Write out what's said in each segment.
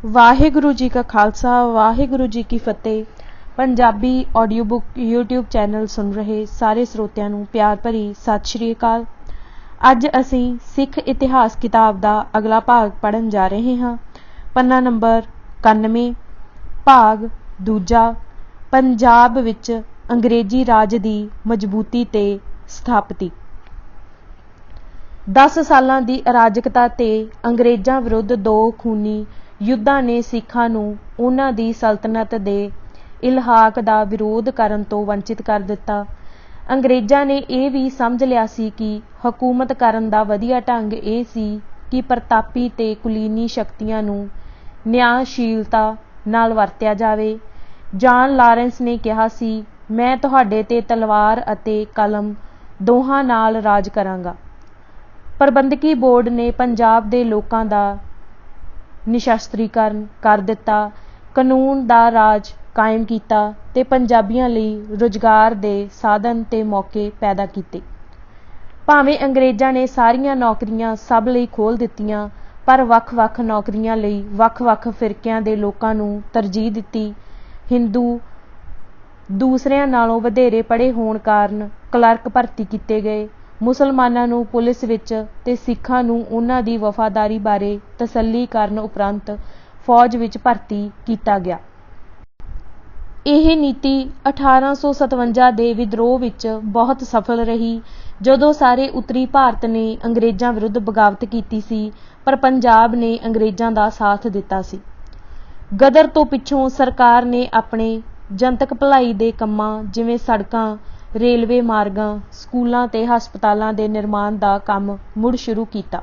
ਵਾਹਿਗੁਰੂ ਜੀ ਕਾ ਖਾਲਸਾ ਵਾਹਿਗੁਰੂ ਜੀ ਕੀ ਫਤਿਹ। Punjabi audio book YouTube channel ਸੁਣ ਰਹੇ ਸਾਰੇ ਸਰੋਤਿਆਂ ਨੂੰ ਪਿਆਰ ਭਰੀ ਸਤਿ ਸ਼੍ਰੀ ਅਕਾਲ। ਅੱਜ ਅਸੀਂ ਸਿੱਖ ਇਤਿਹਾਸ ਕਿਤਾਬ ਦਾ ਅਗਲਾ ਭਾਗ ਪੜ੍ਹਨ ਜਾ ਰਹੇ ਹਾਂ। ਪੰਨਾ ਨੰਬਰ 91, ਭਾਗ ਦੂਜਾ, ਪੰਜਾਬ ਵਿੱਚ ਅੰਗਰੇਜ਼ੀ ਰਾਜ ਦੀ ਮਜ਼ਬੂਤੀ ਤੇ ਸਥਾਪਤੀ। 10 ਸਾਲਾਂ ਦੀ ਅਰਾਜਕਤਾ ਤੇ ਅੰਗਰੇਜ਼ਾਂ ਵਿਰੁੱਧ 2 ਖੂਨੀ ਯੁੱਧਾਂ ਨੇ ਸਿੱਖਾਂ ਨੂੰ ਉਹਨਾਂ ਦੀ ਸਲਤਨਤ ਦੇ ਇਲਹਾਕ ਦਾ ਵਿਰੋਧ ਕਰਨ ਤੋਂ ਵੰਚਿਤ ਕਰ ਦਿੱਤਾ। ਅੰਗਰੇਜ਼ਾਂ ਨੇ ਇਹ ਵੀ ਸਮਝ ਲਿਆ ਸੀ ਕਿ ਹਕੂਮਤ ਕਰਨ ਦਾ ਵਧੀਆ ਢੰਗ ਇਹ ਸੀ ਕਿ ਪ੍ਰਤਾਪੀ ਤੇ ਕੁਲੀਨੀ ਸ਼ਕਤੀਆਂ ਨੂੰ ਨਿਆਂਸ਼ੀਲਤਾ ਨਾਲ ਵਰਤਿਆ ਜਾਵੇ। ਜਾਨ ਲਾਰੈਂਸ ਨੇ ਕਿਹਾ ਸੀ, ਮੈਂ ਤੁਹਾਡੇ ਤੇ ਤਲਵਾਰ ਅਤੇ ਕਲਮ ਦੋਹਾਂ ਨਾਲ ਰਾਜ ਕਰਾਂਗਾ। ਪ੍ਰਬੰਧਕੀ ਬੋਰਡ ਨੇ ਪੰਜਾਬ ਦੇ ਲੋਕਾਂ ਦਾ ਨਿਸ਼ਸਤਰੀਕਰਨ ਕਰ ਦਿੱਤਾ, ਕਾਨੂੰਨ ਦਾ ਰਾਜ ਕਾਇਮ ਕੀਤਾ ਤੇ ਪੰਜਾਬੀਆਂ ਲਈ ਰੁਜ਼ਗਾਰ ਦੇ ਸਾਧਨ ਤੇ ਮੌਕੇ ਪੈਦਾ ਕੀਤੇ। ਭਾਵੇਂ ਅੰਗਰੇਜ਼ਾਂ ਨੇ ਸਾਰੀਆਂ ਨੌਕਰੀਆਂ ਸਭ ਲਈ ਖੋਲ੍ਹ ਦਿੱਤੀਆਂ, ਪਰ ਵੱਖ-ਵੱਖ ਨੌਕਰੀਆਂ ਲਈ ਵੱਖ-ਵੱਖ ਫਿਰਕਿਆਂ ਦੇ ਲੋਕਾਂ ਨੂੰ ਤਰਜੀਹ ਦਿੱਤੀ। ਹਿੰਦੂ ਦੂਸਰਿਆਂ ਨਾਲੋਂ ਵਧੇਰੇ ਪੜ੍ਹੇ ਹੋਣ ਕਾਰਨ ਕਲਰਕ ਭਰਤੀ ਕੀਤੇ ਗਏ। ਮੁਸਲਮਾਨਾਂ ਨੂੰ ਪੁਲਿਸ ਵਿੱਚ ਤੇ ਸਿੱਖਾਂ ਨੂੰ ਉਹਨਾਂ ਦੀ ਵਫ਼ਾਦਾਰੀ ਬਾਰੇ ਤਸੱਲੀ ਕਰਨ ਉਪਰੰਤ ਫੌਜ ਵਿੱਚ ਭਰਤੀ ਕੀਤਾ ਗਿਆ। ਇਹ ਨੀਤੀ 1857 ਦੇ ਵਿਦਰੋਹ ਵਿੱਚ ਬਹੁਤ ਸਫਲ ਰਹੀ, ਜਦੋਂ ਸਾਰੇ ਉੱਤਰੀ ਭਾਰਤ ਨੇ ਅੰਗਰੇਜ਼ਾਂ ਵਿਰੁੱਧ ਬਗਾਵਤ ਕੀਤੀ ਸੀ, ਪਰ ਪੰਜਾਬ ਨੇ ਅੰਗਰੇਜ਼ਾਂ ਦਾ ਸਾਥ ਦਿੱਤਾ ਸੀ। ਗਦਰ ਤੋਂ ਪਿੱਛੋਂ ਸਰਕਾਰ ਨੇ ਆਪਣੇ ਜਨਤਕ ਭਲਾਈ ਦੇ ਕੰਮਾਂ ਜਿਵੇਂ ਸੜਕਾਂ, ਰੇਲਵੇ ਮਾਰਗਾਂ, ਸਕੂਲਾਂ ਤੇ ਹਸਪਤਾਲਾਂ ਦੇ ਨਿਰਮਾਣ ਦਾ ਕੰਮ ਮੁੜ ਸ਼ੁਰੂ ਕੀਤਾ।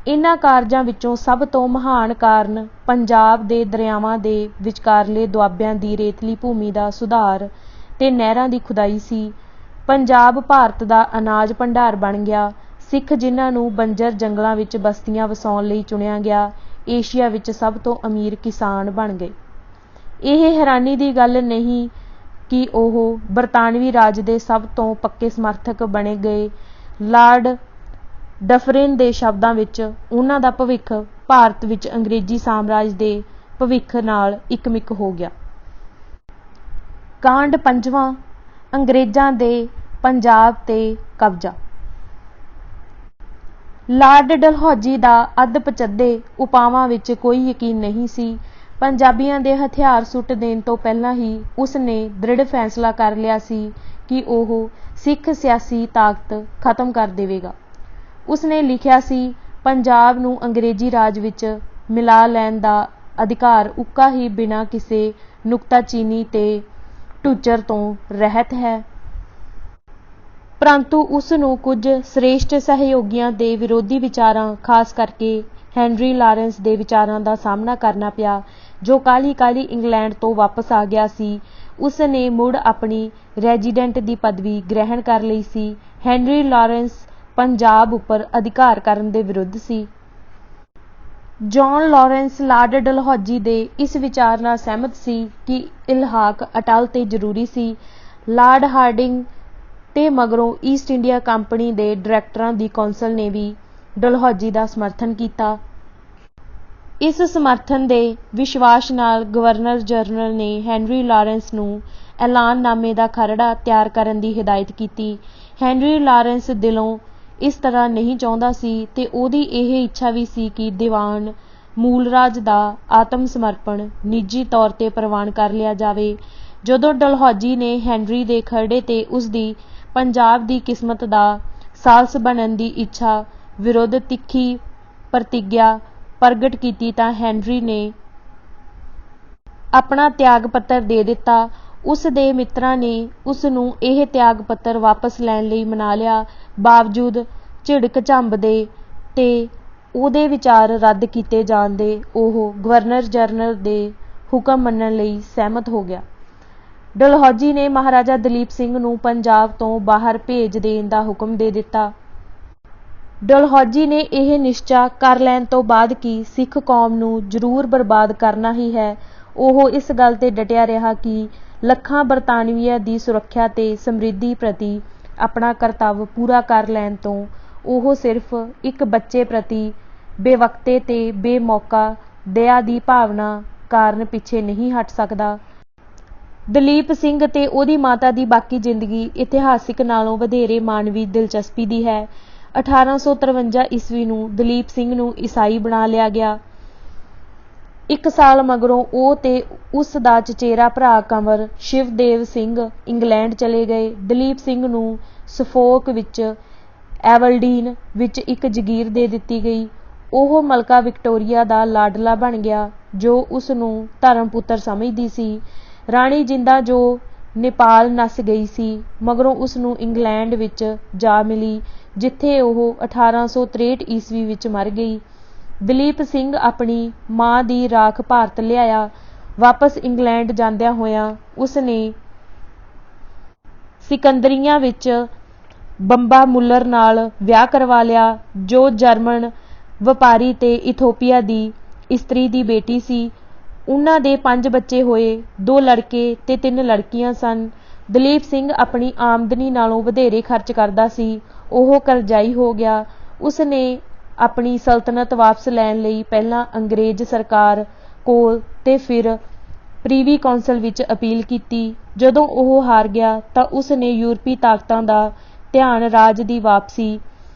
ਇਹਨਾਂ ਕਾਰਜਾਂ ਵਿੱਚੋਂ ਸਭ ਤੋਂ ਮਹਾਨ ਕਾਰਨ ਪੰਜਾਬ ਦੇ ਦਰਿਆਵਾਂ ਦੇ ਵਿਚਕਾਰਲੇ ਦੁਆਬਿਆਂ ਦੀ ਰੇਤਲੀ ਭੂਮੀ ਦਾ ਸੁਧਾਰ ਤੇ ਨਹਿਰਾਂ ਦੀ ਖੁਦਾਈ ਸੀ। ਪੰਜਾਬ ਭਾਰਤ ਦਾ ਅਨਾਜ ਭੰਡਾਰ ਬਣ ਗਿਆ। ਸਿੱਖ ਜਿਨ੍ਹਾਂ ਨੂੰ ਬੰਜਰ ਜੰਗਲਾਂ ਵਿੱਚ ਬਸਤੀਆਂ ਵਸਾਉਣ ਲਈ ਚੁਣਿਆ ਗਿਆ, ਏਸ਼ੀਆ ਵਿੱਚ ਸਭ ਤੋਂ ਅਮੀਰ ਕਿਸਾਨ ਬਣ ਗਏ। ਇਹ ਹੈਰਾਨੀ ਦੀ ਗੱਲ ਨਹੀਂ ਕਿ ਉਹ ਬਰਤਾਨਵੀ ਰਾਜ ਦੇ ਸਭ ਤੋਂ ਪੱਕੇ ਸਮਰਥਕ ਬਣੇ ਗਏ। ਲਾਰਡ ਡਫਰਿਨ ਦੇ ਸ਼ਬਦਾਂ ਵਿੱਚ, ਉਹਨਾਂ ਦਾ ਭਵਿੱਖ ਭਾਰਤ ਵਿੱਚ ਅੰਗਰੇਜ਼ੀ ਸਾਮਰਾਜ ਦੇ ਭਵਿੱਖ ਨਾਲ ਇੱਕਮਿਕ ਹੋ ਗਿਆ। ਕਾਂਡ 5ਵਾਂ, ਅੰਗਰੇਜ਼ਾਂ ਦੇ ਪੰਜਾਬ ਤੇ ਕਬਜ਼ਾ। ਲਾਰਡ ਡਲਹੌਜ਼ੀ ਦਾ ਅੱਧ-ਪਚੱਧੇ ਉਪਾਵਾਂ ਵਿੱਚ ਕੋਈ ਯਕੀਨ ਨਹੀਂ ਸੀ। ਪੰਜਾਬੀਆਂ ਦੇ ਹਥਿਆਰ ਸੁੱਟ ਦੇਣ ਤੋਂ ਪਹਿਲਾਂ ਹੀ ਉਸ ਨੇ ਦ੍ਰਿੜ ਫੈਸਲਾ ਕਰ ਲਿਆ ਸੀ ਕਿ ਉਹ ਸਿੱਖ ਸਿਆਸੀ ਤਾਕਤ ਖਤਮ ਕਰ ਦੇਵੇਗਾ। ਉਸ ਨੇ ਲਿਖਿਆ ਸੀ, ਪੰਜਾਬ ਨੂੰ ਅੰਗਰੇਜ਼ੀ ਰਾਜ ਵਿੱਚ ਮਿਲਾ ਲੈਣ ਦਾ ਅਧਿਕਾਰ ਉੱਕਾ ਹੀ ਬਿਨਾਂ ਕਿਸੇ ਨੁਕਤਾਚੀਨੀ ਤੇ ਢੁੱਚਰ ਤੋਂ ਰਹਿਤ ਹੈ। ਪਰੰਤੂ ਉਸ ਨੂੰ ਕੁਝ ਸ੍ਰੇਸ਼ਟ ਸਹਿਯੋਗੀਆਂ ਦੇ ਵਿਰੋਧੀ ਵਿਚਾਰਾਂ, ਖਾਸ ਕਰਕੇ ਹੈਨਰੀ ਲਾਰੈਂਸ ਦੇ ਵਿਚਾਰਾਂ ਦਾ ਸਾਹਮਣਾ ਕਰਨਾ ਪਿਆ, ਜੋ ਕਾਹਲੀ-ਕਾਹਲੀ ਇੰਗਲੈਂਡ ਤੋਂ ਵਾਪਸ ਆ ਗਿਆ ਸੀ। ਉਸ ਨੇ ਮੁੜ ਆਪਣੀ ਰੈਜੀਡੈਂਟ ਦੀ ਪਦਵੀ ਗ੍ਰਹਿਣ ਕਰ ਲਈ ਸੀ। ਹੈਨਰੀ ਲਾਰੈਂਸ ਪੰਜਾਬ ਉੱਪਰ ਅਧਿਕਾਰ ਕਰਨ ਦੇ ਵਿਰੁੱਧ ਸੀ। ਜੌਨ ਲਾਰੈਂਸ ਲਾਰਡ ਡਲਹੌਜ਼ੀ ਦੇ ਇਸ ਵਿਚਾਰ ਨਾਲ ਸਹਿਮਤ ਸੀ ਕਿ ਇਲਹਾਕ ਅਟੱਲ ਤੇ ਜ਼ਰੂਰੀ ਸੀ। ਲਾਰਡ ਹਾਰਡਿੰਗ ਤੇ ਮਗਰੋਂ ਈਸਟ ਇੰਡੀਆ ਕੰਪਨੀ ਦੇ ਡਾਇਰੈਕਟਰਾਂ ਦੀ ਕੌਂਸਲ ਨੇ ਵੀ ਡਲਹੌਜ਼ੀ ਦਾ ਸਮਰਥਨ ਕੀਤਾ। ਇਸ ਸਮਰਥਨ ਦੇ ਵਿਸ਼ਵਾਸ ਨਾਲ ਗਵਰਨਰ ਜਨਰਲ ਨੇ ਹੈਨਰੀ ਲਾਰੈਂਸ ਨੂੰ ਐਲਾਨਨਾਮੇ ਦਾ ਖਰੜਾ ਤਿਆਰ ਕਰਨ ਦੀ ਹਿਦਾਇਤ ਕੀਤੀ। ਹੈਨਰੀ ਲਾਰੈਂਸ ਦਿਲੋਂ ਇਸ ਤਰ੍ਹਾਂ ਨਹੀਂ ਚਾਹੁੰਦਾ ਸੀ ਤੇ ਉਹਦੀ ਇਹ ਇੱਛਾ ਵੀ ਸੀ ਕਿ ਦੀਵਾਨ ਮੂਲਰਾਜ ਦਾ ਆਤਮ ਸਮਰਪਣ ਨਿੱਜੀ ਤੌਰ ਤੇ ਪ੍ਰਵਾਨ ਕਰ ਲਿਆ ਜਾਵੇ। ਜਦੋਂ ਡਲਹੌਜ਼ੀ ਨੇ ਹੈਨਰੀ ਦੇ ਖਰੜੇ ਤੇ ਉਸਦੀ ਪੰਜਾਬ ਦੀ ਕਿਸਮਤ ਦਾ ਸਾਲਸ ਬਣਨ ਦੀ ਇੱਛਾ ਵਿਰੁੱਧ ਤਿੱਖੀ ਪ੍ਰਤਿੱਗਿਆ ਪ੍ਰਗਟ ਕੀਤੀ ਤਾਂ ਹੈਨਰੀ ਨੇ ਆਪਣਾ ਤਿਆਗ ਪੱਤਰ ਦੇ ਦਿੱਤਾ। ਉਸ ਦੇ ਮਿੱਤਰਾਂ ਨੇ ਉਸ ਨੂੰ ਇਹ ਤਿਆਗ ਪੱਤਰ ਵਾਪਸ ਲੈਣ ਲਈ ਮਨਾ ਲਿਆ। ਬਾਵਜੂਦ ਝਿੜਕ ਝੰਬ ਦੇ ਤੇ ਉਹਦੇ ਵਿਚਾਰ ਰੱਦ ਕੀਤੇ ਜਾਣ ਦੇ ਉਹ ਗਵਰਨਰ ਜਨਰਲ ਦੇ ਹੁਕਮ ਮੰਨਣ ਲਈ ਸਹਿਮਤ ਹੋ ਗਿਆ। ਡਲਹੌਜ਼ੀ ਨੇ ਮਹਾਰਾਜਾ ਦਲੀਪ ਸਿੰਘ ਨੂੰ ਪੰਜਾਬ ਤੋਂ ਬਾਹਰ ਭੇਜ ਦੇਣ ਦਾ ਹੁਕਮ ਦੇ ਦਿੱਤਾ। ਡਲਹੌਜ਼ੀ ਨੇ ਇਹ ਨਿਸ਼ਚਾ ਕਰ ਲੈਣ ਤੋਂ ਬਾਅਦ ਕਿ ਸਿੱਖ ਕੌਮ ਨੂੰ ਜ਼ਰੂਰ ਬਰਬਾਦ ਕਰਨਾ ਹੀ ਹੈ, ਉਹ ਇਸ ਗੱਲ ਤੇ ਡਟਿਆ ਰਿਹਾ ਕਿ ਲੱਖਾਂ ਬਰਤਾਨਵੀਆਂ ਦੀ ਸੁਰੱਖਿਆ ਤੇ ਸਮਰਿੱਧੀ ਪ੍ਰਤੀ ਆਪਣਾ ਕਰਤੱਵ ਪੂਰਾ ਕਰ ਲੈਣ ਤੋਂ ਉਹ ਸਿਰਫ ਇੱਕ ਬੱਚੇ ਪ੍ਰਤੀ ਬੇਵਕਤੇ ਤੇ ਬੇਮੌਕਾ ਦਇਆ ਦੀ ਭਾਵਨਾ ਕਾਰਨ ਪਿੱਛੇ ਨਹੀਂ ਹਟ ਸਕਦਾ। ਦਲੀਪ ਸਿੰਘ ਤੇ ਉਹਦੀ ਮਾਤਾ ਦੀ ਬਾਕੀ ਜ਼ਿੰਦਗੀ ਇਤਿਹਾਸਿਕ ਨਾਲੋਂ ਵਧੇਰੇ ਮਾਨਵੀ ਦਿਲਚਸਪੀ ਦੀ ਹੈ। 1853 ਈਸਵੀ ਨੂੰ ਦਲੀਪ ਸਿੰਘ ਨੂੰ ਈਸਾਈ ਬਣਾ ਲਿਆ ਗਿਆ। 1 ਸਾਲ ਮਗਰੋਂ ਉਹ ਤੇ ਉਸ ਦਾ ਚਚੇਰਾ ਭਰਾ ਕੰਵਰ ਸ਼ਿਵਦੇਵ ਸਿੰਘ ਇੰਗਲੈਂਡ ਚਲੇ ਗਏ। ਦਲੀਪ ਸਿੰਘ ਨੂੰ ਸਫੋਕ ਵਿੱਚ ਐਵਲਡੀਨ ਵਿੱਚ ਇੱਕ ਜਗੀਰ ਦੇ ਦਿੱਤੀ ਗਈ। ਉਹ ਮਲਕਾ ਵਿਕਟੋਰੀਆ ਦਾ ਲਾਡਲਾ ਬਣ ਗਿਆ, ਜੋ ਉਸ ਨੂੰ ਧਰਮ ਪੁੱਤਰ ਸਮਝਦੀ ਸੀ। ਰਾਣੀ ਜਿੰਦਾ ਜੋ ਨੇਪਾਲ ਨੱਸ ਗਈ ਸੀ, ਮਗਰੋਂ ਉਸ ਨੂੰ ਇੰਗਲੈਂਡ ਵਿੱਚ ਜਾ ਮਿਲੀ, ਜਿੱਥੇ ਉਹ 1863 ਈਸਵੀ ਵਿੱਚ ਮਰ ਗਈ। ਦਲੀਪ ਸਿੰਘ ਆਪਣੀ ਮਾਂ ਦੀ ਰਾਖ ਭਾਰਤ ਲਿਆਇਆ। ਵਾਪਸ ਇੰਗਲੈਂਡ ਜਾਂਦਿਆਂ ਹੋਇਆਂ ਉਸ ਨੇ ਸਿਕੰਦਰੀਆ ਵਿੱਚ ਬੰਬਾ ਮੁੱਲਰ ਨਾਲ ਵਿਆਹ ਕਰਵਾ ਲਿਆ, ਜੋ ਜਰਮਨ ਵਪਾਰੀ ਤੇ ਇਥੋਪੀਆ ਦੀ ਇਸਤਰੀ ਦੀ ਬੇਟੀ ਸੀ। ਉਹਨਾਂ ਦੇ 5 ਬੱਚੇ ਹੋਏ, 2 ਲੜਕੇ ਤੇ 3 ਲੜਕੀਆਂ ਸਨ। ਦਲੀਪ ਸਿੰਘ ਆਪਣੀ ਆਮਦਨੀ ਨਾਲੋਂ ਵਧੇਰੇ ਖਰਚ ਕਰਦਾ ਸੀ। ਉਹ ਕਰਜ਼ਾਈ ਹੋ ਗਿਆ। ਉਸ ਨੇ ਆਪਣੀ ਸਲਤਨਤ ਵਾਪਸ ਲੈਣ ਲਈ ਪਹਿਲਾਂ ਅੰਗਰੇਜ਼ ਸਰਕਾਰ ਕੋਲ ਤੇ ਫਿਰ ਪ੍ਰੀਵੀ ਕੌਂਸਲ ਵਿੱਚ ਅਪੀਲ ਕੀਤੀ। ਜਦੋਂ ਉਹ ਹਾਰ ਗਿਆ ਤਾਂ ਉਸ ਨੇ ਯੂਰਪੀ ਤਾਕਤਾਂ ਦਾ ਧਿਆਨ ਰਾਜ ਦੀ ਵਾਪਸੀ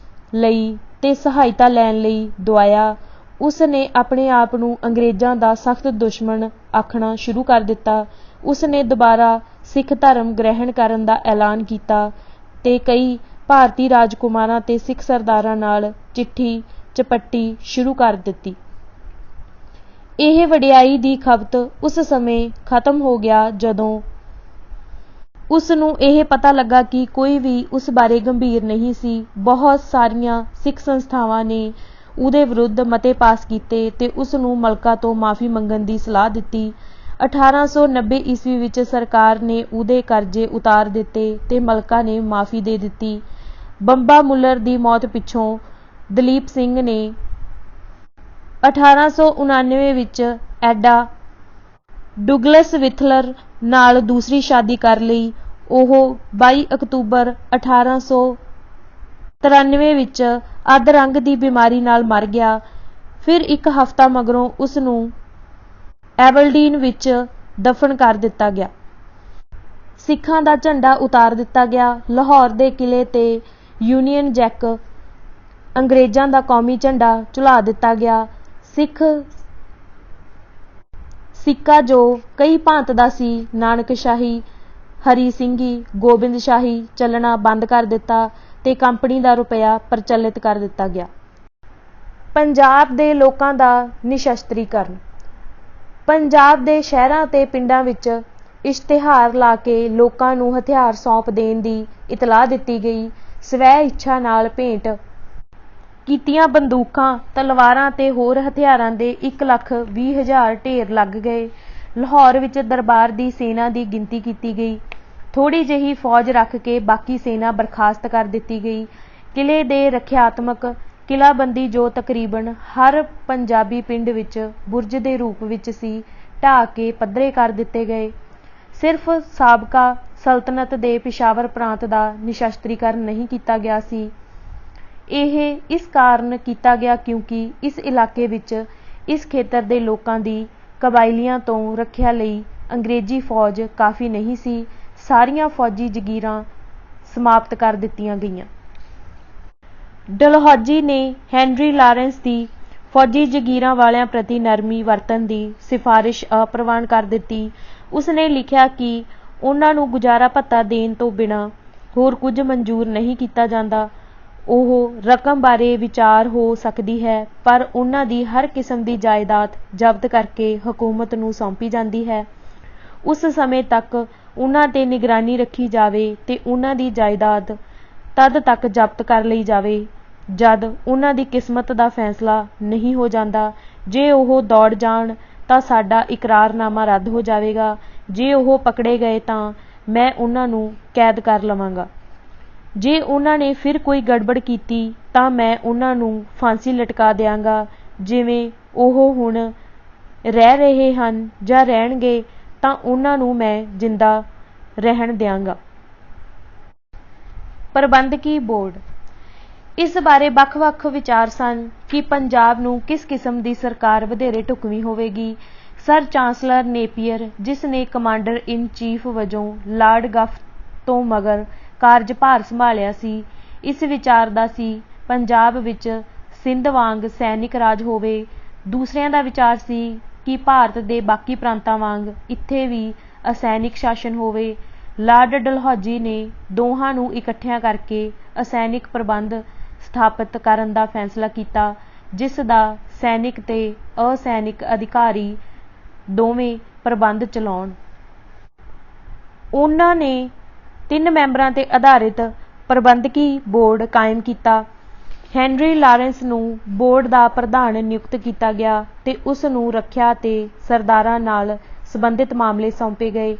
ਲਈ ਤੇ ਸਹਾਇਤਾ ਲੈਣ ਲਈ ਦੁਆਇਆ। ਉਸ ਨੇ ਆਪਣੇ ਆਪ ਨੂੰ ਅੰਗਰੇਜ਼ਾਂ ਦਾ ਸਖਤ ਦੁਸ਼ਮਣ ਆਖਣਾ ਸ਼ੁਰੂ ਕਰ ਦਿੱਤਾ। ਉਸ ਨੇ ਦੁਬਾਰਾ ਸਿੱਖ ਧਰਮ ਗ੍ਰਹਿਣ ਕਰਨ ਦਾ ਐਲਾਨ ਕੀਤਾ ਤੇ ਕਈ ਭਾਰਤੀ ਰਾਜਕੁਮਾਰਾਂ ਤੇ ਸਿੱਖ ਸਰਦਾਰਾਂ ਨਾਲ ਚਿੱਠੀ ਚਪੱਟੀ ਸ਼ੁਰੂ ਕਰ ਦਿੱਤੀ। ਇਹ ਵਡਿਆਈ ਦੀ ਖਪਤ ਉਸ ਸਮੇਂ ਖਤਮ ਹੋ ਗਿਆ ਜਦੋਂ ਉਸ ਨੂੰ ਇਹ ਪਤਾ ਲੱਗਾ ਕਿ ਕੋਈ ਵੀ ਉਸ ਬਾਰੇ ਗੰਭੀਰ ਨਹੀਂ ਸੀ। ਬਹੁਤ ਸਾਰੀਆਂ ਸਿੱਖ ਸੰਸਥਾਵਾਂ ਨੇ ਉਹਦੇ ਵਿਰੁੱਧ ਮਤੇ ਪਾਸ ਕੀਤੇ ਤੇ ਉਸ ਨੂੰ ਮਲਕਾ ਤੋਂ ਮਾਫ਼ੀ ਮੰਗਣ ਦੀ ਸਲਾਹ ਦਿੱਤੀ। 1890 ਈਸਵੀ ਵਿੱਚ ਸਰਕਾਰ ਨੇ ਉਹਦੇ ਕਰਜ਼ੇ ਉਤਾਰ ਦਿੱਤੇ ਤੇ ਮਲਕਾ ਨੇ ਮਾਫ਼ੀ ਦੇ ਦਿੱਤੀ। ਬੰਬਾ ਮੁੱਲਰ ਦੀ ਮੌਤ ਪਿੱਛੋਂ ਦਲੀਪ ਸਿੰਘ ਨੇ 1899 ਵਿੱਚ ਐਡਾ ਡੁਗਲਸ ਵਿਥਲਰ ਨਾਲ ਦੂਸਰੀ ਸ਼ਾਦੀ ਕਰ ਲਈ। ਉਹ 22 ਅਕਤੂਬਰ 1893 ਵਿੱਚ ਅਧਰੰਗ ਦੀ ਬਿਮਾਰੀ ਨਾਲ ਮਰ ਗਿਆ। ਫਿਰ 1 ਹਫ਼ਤਾ ਮਗਰੋਂ ਉਸ ਨੂੰ ਐਵਲਡੀਨ ਵਿੱਚ ਦਫਨ ਕਰ ਦਿੱਤਾ ਗਿਆ। ਸਿੱਖਾਂ ਦਾ ਝੰਡਾ ਉਤਾਰ ਦਿੱਤਾ ਗਿਆ। ਲਾਹੌਰ ਦੇ ਕਿਲੇ ਤੇ ਯੂਨੀਅਨ ਜੈਕ, ਅੰਗਰੇਜ਼ਾਂ ਦਾ ਕੌਮੀ ਝੰਡਾ, ਝੁਲਾ ਦਿੱਤਾ ਗਿਆ। ਸਿੱਕਾ ਜੋ ਕਈ ਭਾਂਤ ਦਾ ਸੀ, ਨਾਨਕਸ਼ਾਹੀ, ਹਰੀ ਸਿੰਘੀ, ਗੋਬਿੰਦ ਸ਼ਾਹੀ ਚੱਲਣਾ ਬੰਦ ਕਰ ਦਿੱਤਾ ਤੇ ਕੰਪਨੀ ਦਾ ਰੁਪਇਆ ਪ੍ਰਚਲਿਤ ਕਰ ਦਿੱਤਾ ਗਿਆ। ਪੰਜਾਬ ਦੇ ਲੋਕਾਂ ਦਾ ਨਿਸ਼ਸਤਰੀਕਰਨ। ਪੰਜਾਬ ਦੇ ਸ਼ਹਿਰਾਂ ਤੇ ਪਿੰਡਾਂ ਵਿੱਚ ਇਸ਼ਤਿਹਾਰ ਲਾ ਕੇ ਲੋਕਾਂ ਨੂੰ ਹਥਿਆਰ ਸੌਂਪ ਦੇਣ ਦੀ ਇਤਲਾਹ ਦਿੱਤੀ ਗਈ। ਸਵੈ ਇੱਛਾ ਨਾਲ ਭੇਂਟ ਕੀਤੀਆਂ ਬੰਦੂਕਾਂ, ਤਲਵਾਰਾਂ ਤੇ ਹੋਰ ਹਥਿਆਰਾਂ ਦੇ 1,20,000 ਢੇਰ ਲੱਗ ਗਏ। ਲਾਹੌਰ ਵਿੱਚ ਦਰਬਾਰ ਦੀ ਸੈਨਾ ਦੀ ਗਿਣਤੀ ਕੀਤੀ ਗਈ। ਥੋੜ੍ਹੀ ਜਿਹੀ ਫੌਜ ਰੱਖ ਕੇ ਬਾਕੀ ਸੈਨਾ ਬਰਖਾਸਤ ਕਰ ਦਿੱਤੀ ਗਈ। ਕਿਲੇ ਦੇ ਰੱਖਿਆਤਮਕ ਕਿਲਾਬੰਦੀ, ਜੋ ਤਕਰੀਬਨ ਹਰ ਪੰਜਾਬੀ ਪਿੰਡ ਵਿੱਚ ਬੁਰਜ ਦੇ ਰੂਪ ਵਿੱਚ ਸੀ, ਢਾਹ ਕੇ ਪੱਧਰੇ ਕਰ ਦਿੱਤੇ ਗਏ। ਸਿਰਫ ਸਾਬਕਾ ਸਲਤਨਤ ਦੇ ਪਿਸ਼ਾਵਰ ਪ੍ਰਾਂਤ ਦਾ ਨਿਸ਼ਸਤਰੀਕਰਨ ਨਹੀਂ ਕੀਤਾ ਗਿਆ ਸੀ। ਇਹ ਇਸ ਕਾਰਨ ਕੀਤਾ ਗਿਆ ਕਿਉਂਕਿ ਇਸ ਇਲਾਕੇ ਵਿੱਚ ਇਸ ਖੇਤਰ ਦੇ ਲੋਕਾਂ ਦੀ ਕਬਾਇਲੀਆਂ ਤੋਂ ਰੱਖਿਆ ਲਈ ਅੰਗਰੇਜ਼ੀ ਫੌਜ ਕਾਫੀ ਨਹੀਂ ਸੀ। ਸਾਰੀਆਂ ਫੌਜੀ ਜਗੀਰਾਂ ਸਮਾਪਤ ਕਰ ਦਿੱਤੀਆਂ ਗਈਆਂ। ਡਲਹੌਜੀ ਨੇ ਹੈਨਰੀ ਲਾਰੈਂਸ ਦੀ ਫੌਜੀ ਜਗੀਰਾਂ ਵਾਲਿਆਂ ਪ੍ਰਤੀ ਨਰਮੀ ਵਰਤਣ ਦੀ ਸਿਫਾਰਿਸ਼ ਅਪ੍ਰਵਾਨ ਕਰ ਦਿੱਤੀ। ਉਸ ਨੇ ਲਿਖਿਆ ਕਿ ਉਹਨਾਂ ਨੂੰ ਗੁਜ਼ਾਰਾ ਭੱਤਾ ਦੇਣ ਤੋਂ ਬਿਨਾਂ ਹੋਰ ਕੁਝ ਮਨਜ਼ੂਰ ਨਹੀਂ ਕੀਤਾ ਜਾਂਦਾ। ਉਹ ਰਕਮ ਬਾਰੇ ਵਿਚਾਰ ਹੋ ਸਕਦੀ ਹੈ, ਪਰ ਉਹਨਾਂ ਦੀ ਹਰ ਕਿਸਮ ਦੀ ਜਾਇਦਾਦ ਜ਼ਬਤ ਕਰਕੇ ਹਕੂਮਤ ਨੂੰ ਸੌਂਪੀ ਜਾਂਦੀ ਹੈ। ਉਸ ਸਮੇਂ ਤੱਕ ਉਹਨਾਂ 'ਤੇ ਨਿਗਰਾਨੀ ਰੱਖੀ ਜਾਵੇ ਤੇ ਉਹਨਾਂ ਦੀ ਜਾਇਦਾਦ ਤਦ ਤੱਕ ਜ਼ਬਤ ਕਰ ਲਈ ਜਾਵੇ ਜਦ ਉਹਨਾਂ ਦੀ ਕਿਸਮਤ ਦਾ ਫੈਸਲਾ ਨਹੀਂ ਹੋ ਜਾਂਦਾ। ਜੇ ਉਹ ਦੌੜ ਜਾਣ ਤਾਂ ਸਾਡਾ ਇਕਰਾਰਨਾਮਾ ਰੱਦ ਹੋ ਜਾਵੇਗਾ। ਜੇ ਉਹ ਪਕੜੇ ਗਏ ਤਾਂ ਮੈਂ ਉਹਨਾਂ ਨੂੰ ਕੈਦ ਕਰ ਲਵਾਂਗਾ। ਜੇ ਉਹਨਾਂ ਨੇ ਫਿਰ ਕੋਈ ਗੜਬੜ ਕੀਤੀ ਤਾਂ ਮੈਂ ਉਹਨਾਂ ਨੂੰ ਫਾਂਸੀ ਲਟਕਾ ਦਿਆਂਗਾ। ਜਿਵੇਂ ਉਹ ਹੁਣ ਰਹਿ ਰਹੇ ਹਨ ਜਾਂ ਰਹਿਣਗੇ ਤਾਂ ਉਹਨਾਂ ਨੂੰ ਮੈਂ ਜਿੰਦਾ ਰਹਿਣ ਦਿਆਂਗਾ। ਪ੍ਰਬੰਧਕੀ ਬੋਰਡ। ਇਸ ਬਾਰੇ ਵੱਖ-ਵੱਖ ਵਿਚਾਰ ਸਨ। कि पंजाब नूं किस किस्म की सरकार वधेरे ढुकवीं होवेगी। सर चांसलर नेपीयर, जिस ने कमांडर इन चीफ वजों लॉर्ड गफ तो मगर कारजभार संभालिया सी, इस विचार दा सी पंजाब विच सिंध वांग सैनिक राज होवे। दूसरिਆਂ ਦਾ विचार सी कि भारत ਦੇ बाकी प्रांतां वांग ਇੱਥੇ भी असैनिक शासन होवे। ਲਾਰਡ ਡਲਹੌਜੀ ने ਦੋਹਾਂ ਨੂੰ ਇਕੱਠਿਆਂ ਕਰਕੇ असैनिक प्रबंध ਸਥਾਪਿਤ ਕਰਨ ਦਾ फैसला ਕੀਤਾ, जिस ਦਾ सैनिक ਤੇ असैनिक अधिकारी ਦੋਵੇਂ प्रबंध ਚਲਾਉਣ। ਉਹਨਾਂ ਨੇ 3 ਮੈਂਬਰਾਂ ਤੇ ਆਧਾਰਿਤ ਪ੍ਰਬੰਧਕੀ ਬੋਰਡ ਕਾਇਮ ਕੀਤਾ। ਹੈਨਰੀ ਲਾਰੈਂਸ ਨੂੰ ਬੋਰਡ ਦਾ ਪ੍ਰਧਾਨ ਨਿਯੁਕਤ ਕੀਤਾ ਗਿਆ ਤੇ ਉਸ ਨੂੰ ਰੱਖਿਆ ਤੇ ਸਰਦਾਰਾਂ ਨਾਲ ਸੰਬੰਧਿਤ ਮਾਮਲੇ ਸੌਂਪੇ ਗਏ।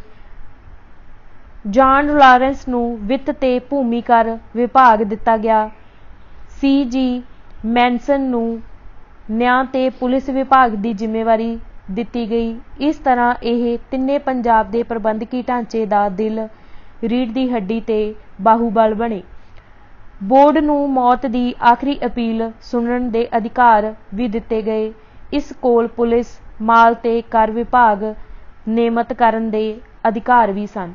ਜਾਨ ਲਾਰੈਂਸ ਨੂੰ ਵਿੱਤ ਤੇ ਭੂਮੀ ਕਰ ਵਿਭਾਗ ਦਿੱਤਾ ਗਿਆ। ਸੀ.ਜੀ. ਮੈਨਸਨ ਨੂੰ ਨਿਆਂ ਤੇ ਪੁਲਿਸ ਵਿਭਾਗ ਦੀ ਜ਼ਿੰਮੇਵਾਰੀ ਦਿੱਤੀ ਗਈ। ਇਸ ਤਰ੍ਹਾਂ ਇਹ ਤਿੰਨੇ ਪੰਜਾਬ ਦੇ ਪ੍ਰਬੰਧਕੀ ਢਾਂਚੇ ਦਾ ਦਿਲ, ਰੀੜ੍ਹ ਦੀ ਹੱਡੀ ਤੇ ਬਾਹੂਬਲ ਬਣੇ। ਬੋਰਡ ਨੂੰ ਮੌਤ ਦੀ ਆਖਰੀ ਅਪੀਲ ਸੁਣਨ ਦੇ ਅਧਿਕਾਰ ਵੀ ਦਿੱਤੇ ਗਏ। ਇਸ ਕੋਲ ਪੁਲਿਸ, ਮਾਲ ਤੇ ਕਰ ਵਿਭਾਗ ਨਿਯਮਤ ਕਰਨ ਦੇ ਅਧਿਕਾਰ ਵੀ ਸਨ।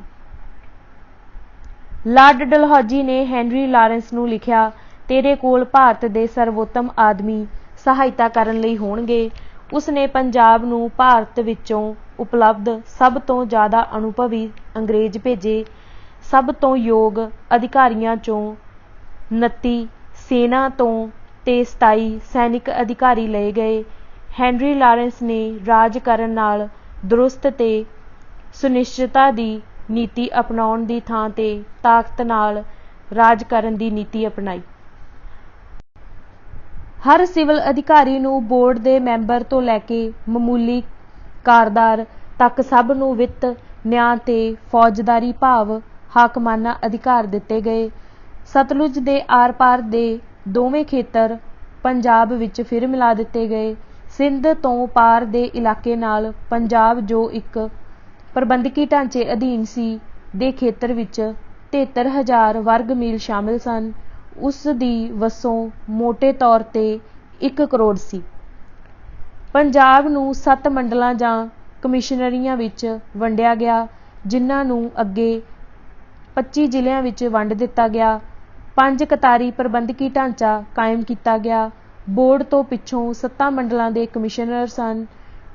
ਲਾਰਡ ਡਲਹੌਜੀ ਨੇ ਹੈਨਰੀ ਲਾਰੈਂਸ ਨੂੰ ਲਿਖਿਆ, ਤੇਰੇ ਕੋਲ ਭਾਰਤ ਦੇ ਸਰਵੋਤਮ ਆਦਮੀ ਸਹਾਇਤਾ ਕਰਨ ਲਈ ਹੋਣਗੇ। ਉਸ ਨੇ ਪੰਜਾਬ ਨੂੰ ਭਾਰਤ ਵਿੱਚੋਂ ਉਪਲਬਧ ਸਭ ਤੋਂ ਜ਼ਿਆਦਾ ਅਨੁਭਵੀ ਅੰਗਰੇਜ਼ ਭੇਜੇ। ਸਭ ਤੋਂ ਯੋਗ ਅਧਿਕਾਰੀਆਂ ਚੋਂ 29 ਸੈਨਾ ਤੋਂ ਤੇ 27 ਸੈਨਿਕ ਅਧਿਕਾਰੀ ਲਏ ਗਏ। ਹੈਨਰੀ ਲਾਰੈਂਸ ਨੇ ਰਾਜ ਕਰਨ ਨਾਲ ਦਰੁਸਤ ਤੇ ਸੁਨਿਸ਼ਚਿਤਤਾ ਦੀ ਨੀਤੀ ਅਪਣਾਉਣ ਦੀ ਥਾਂ ਤੇ ਤਾਕਤ ਨਾਲ ਰਾਜ ਕਰਨ ਦੀ ਨੀਤੀ ਅਪਣਾਈ। ਹਰ ਸਿਵਲ ਅਧਿਕਾਰੀ ਨੂੰ ਬੋਰਡ ਦੇ ਮੈਂਬਰ ਤੋਂ ਲੈ ਕੇ ਮਾਮੂਲੀ ਕਾਰਦਾਰ ਤੱਕ ਸਭ ਨੂੰ ਵਿੱਤ, ਨਿਆਂ ਤੇ ਫੌਜਦਾਰੀ ਭਾਵ ਹਾਕਮਾਨਾ ਅਧਿਕਾਰ ਦਿੱਤੇ ਗਏ। ਸਤਲੁਜ ਦੇ ਆਰ-ਪਾਰ ਦੇ ਦੋਵੇਂ ਖੇਤਰ ਪੰਜਾਬ ਵਿੱਚ ਫਿਰ ਮਿਲਾ ਦਿੱਤੇ ਗਏ। ਸਿੰਧ ਤੋਂ ਪਾਰ ਦੇ ਇਲਾਕੇ ਨਾਲ ਪੰਜਾਬ, ਜੋ ਇੱਕ ਪ੍ਰਬੰਧਕੀ ਢਾਂਚੇ ਅਧੀਨ ਸੀ, ਦੇ ਖੇਤਰ ਵਿੱਚ 73,000 ਵਰਗ ਮੀਲ ਸ਼ਾਮਿਲ ਸਨ। ਉਸ ਦੀ ਵਸੋਂ ਮੋਟੇ ਤੌਰ ਤੇ 1 ਕਰੋੜ ਸੀ। ਪੰਜਾਬ ਨੂੰ 7 ਮੰਡਲਾਂ ਜਾਂ ਕਮਿਸ਼ਨਰੀਆਂ ਵਿੱਚ ਵੰਡਿਆ ਗਿਆ, ਜਿਨ੍ਹਾਂ ਨੂੰ ਅੱਗੇ 25 ਜ਼ਿਲ੍ਹਿਆਂ ਵਿੱਚ ਵੰਡ ਦਿੱਤਾ ਗਿਆ। 5 ਕਤਾਰੀ ਪ੍ਰਬੰਧਕੀ ਢਾਂਚਾ ਕਾਇਮ ਕੀਤਾ ਗਿਆ। ਬੋਰਡ ਤੋਂ ਪਿੱਛੋਂ 7 ਮੰਡਲਾਂ ਦੇ ਕਮਿਸ਼ਨਰ ਸਨ।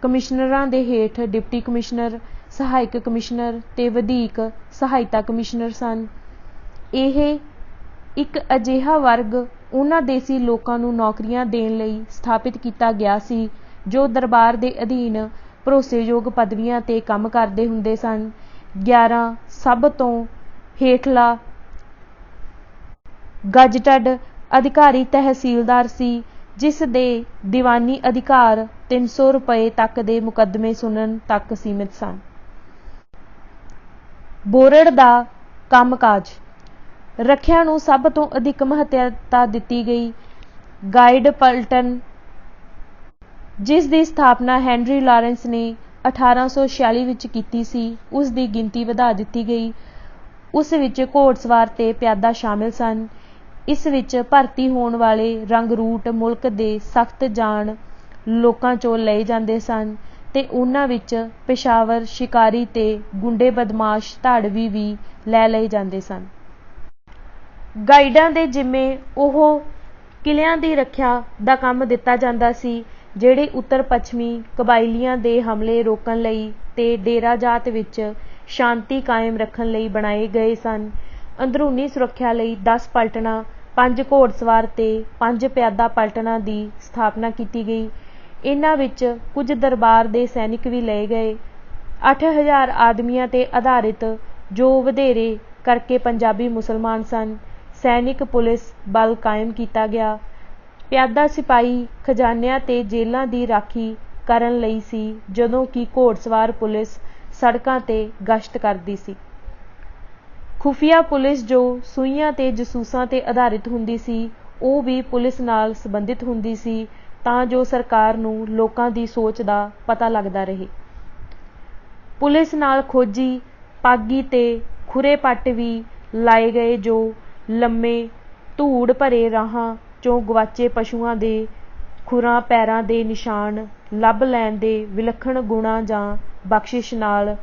ਕਮਿਸ਼ਨਰਾਂ ਦੇ ਹੇਠ ਡਿਪਟੀ ਕਮਿਸ਼ਨਰ, ਸਹਾਇਕ ਕਮਿਸ਼ਨਰ ਤੇ ਵਧੀਕ ਸਹਾਇਤਾ ਕਮਿਸ਼ਨਰ ਸਨ। ਇਹ ਇੱਕ ਅਜਿਹਾ ਵਰਗ ਉਹਨਾਂ ਦੇਸੀ ਲੋਕਾਂ ਨੂੰ ਨੌਕਰੀਆਂ ਦੇਣ ਲਈ ਸਥਾਪਿਤ ਕੀਤਾ ਗਿਆ ਸੀ, ਜੋ ਦਰਬਾਰ ਦੇ ਅਧੀਨ ਭਰੋਸੇਯੋਗ ਪਦਵੀਆਂ ਤੇ ਕੰਮ ਕਰਦੇ ਹੁੰਦੇ ਸਨ। 11 ਸਭ ਤੋਂ ਹੇਠਲਾ ਗਜ਼ਟਡ ਅਧਿਕਾਰੀ ਤਹਿਸੀਲਦਾਰ ਸੀ, ਜਿਸ ਦੇ ਦੀਵਾਨੀ ਅਧਿਕਾਰ 300 ਰੁਪਏ ਤੱਕ ਦੇ ਮੁਕੱਦਮੇ ਸੁਣਨ ਤੱਕ ਸੀਮਿਤ ਸਨ। ਬੋਰਡ ਦਾ ਕੰਮਕਾਜ। ਰੱਖਿਆ ਨੂੰ ਸਭ ਤੋਂ ਅਧਿਕ ਮਹੱਤਤਾ ਦਿੱਤੀ ਗਈ। ਗਾਈਡ ਪਲਟਨ, ਜਿਸ ਦੀ ਸਥਾਪਨਾ ਹੈਨਰੀ ਲਾਰੈਂਸ ਨੇ 1846 ਵਿੱਚ ਕੀਤੀ ਸੀ, ਉਸ ਦੀ ਗਿਣਤੀ ਵਧਾ ਦਿੱਤੀ ਗਈ। ਉਸ ਵਿੱਚ ਘੋੜਸਵਾਰ ਤੇ ਪਿਆਦਾ ਸ਼ਾਮਿਲ ਸਨ। ਇਸ ਵਿੱਚ ਭਰਤੀ ਹੋਣ ਵਾਲੇ ਰੰਗਰੂਟ ਮੁਲਕ ਦੇ ਸਖਤ ਜਾਨ ਲੋਕਾਂ ਚੋਂ ਲਏ ਜਾਂਦੇ ਸਨ ਤੇ ਉਹਨਾਂ ਵਿੱਚ ਪੇਸ਼ਾਵਰ ਸ਼ਿਕਾਰੀ ਤੇ ਗੁੰਡੇ ਬਦਮਾਸ਼ ਧਾੜਵੀ ਵੀ ਲੈ ਲਏ ਜਾਂਦੇ ਸਨ। ਗਾਈਡਾਂ ਦੇ ਜਿੰਮੇ ਉਹ ਕਿਲਿਆਂ ਦੀ ਰੱਖਿਆ ਦਾ ਕੰਮ ਦਿੱਤਾ ਜਾਂਦਾ ਸੀ, ਜਿਹੜੇ ਉੱਤਰ ਪੱਛਮੀ ਕਬਾਇਲੀਆਂ ਦੇ ਹਮਲੇ ਰੋਕਣ ਲਈ ਤੇ ਡੇਰਾ ਜਾਤ ਵਿੱਚ ਸ਼ਾਂਤੀ ਕਾਇਮ ਰੱਖਣ ਲਈ ਬਣਾਏ ਗਏ ਸਨ। ਅੰਦਰੂਨੀ ਸੁਰੱਖਿਆ ਲਈ 10 ਪਲਟਨਾਂ, 5 ਘੋੜਸਵਾਰ ਤੇ 5 ਪਿਆਦਾ ਪਲਟਨਾਂ ਦੀ ਸਥਾਪਨਾ ਕੀਤੀ ਗਈ। ਇਹਨਾਂ ਵਿੱਚ ਕੁਝ ਦਰਬਾਰ ਦੇ ਸੈਨਿਕ ਵੀ ਲਏ ਗਏ। 8,000 ਆਦਮੀਆਂ ਤੇ ਆਧਾਰਿਤ, ਜੋ ਵਧੇਰੇ ਕਰਕੇ ਪੰਜਾਬੀ ਮੁਸਲਮਾਨ ਸਨ, ਸੈਨਿਕ ਪੁਲਿਸ ਬਲ ਕਾਇਮ ਕੀਤਾ ਗਿਆ। ਪਿਆਦਾ ਸਿਪਾਹੀ ਖਜ਼ਾਨਿਆਂ ਤੇ ਜੇਲ੍ਹਾਂ ਦੀ ਰਾਖੀ ਕਰਨ ਲਈ ਸੀ, ਜਦੋਂ ਕਿ ਘੋੜਸਵਾਰ ਪੁਲਿਸ ਸੜਕਾਂ ਤੇ ਗਸ਼ਤ ਕਰਦੀ ਸੀ। ਖੁਫੀਆ ਪੁਲਿਸ, ਜੋ ਸੂਈਆਂ ਤੇ ਜਸੂਸਾਂ ਤੇ ਆਧਾਰਿਤ ਹੁੰਦੀ ਸੀ, ਉਹ ਵੀ ਪੁਲਿਸ ਨਾਲ ਸੰਬੰਧਿਤ ਹੁੰਦੀ ਸੀ, ਤਾਂ ਜੋ ਸਰਕਾਰ ਨੂੰ ਲੋਕਾਂ ਦੀ ਸੋਚ ਦਾ ਪਤਾ ਲੱਗਦਾ ਰਹੇ। ਪੁਲਿਸ ਨਾਲ ਖੋਜੀ, ਪਾਗੀ ਤੇ ਖੁਰੇ ਪੱਟ ਵੀ ਲਾਏ ਗਏ, ਜੋ ਲੰਮੇ ਧੂੜ ਭਰੇ ਰਾਹਾਂ ਚੋਂ ਗਵਾਚੇ ਪਸ਼ੂਆਂ ਦੇ ਖੁਰਾਂ ਪੈਰਾਂ ਦੇ ਨਿਸ਼ਾਨ ਲੱਭ ਲੈਣ ਦੇ ਵਿਲੱਖਣ ਗੁਣਾਂ ਜਾਂ ਬਖਸ਼ਿਸ਼ ਨਾਲ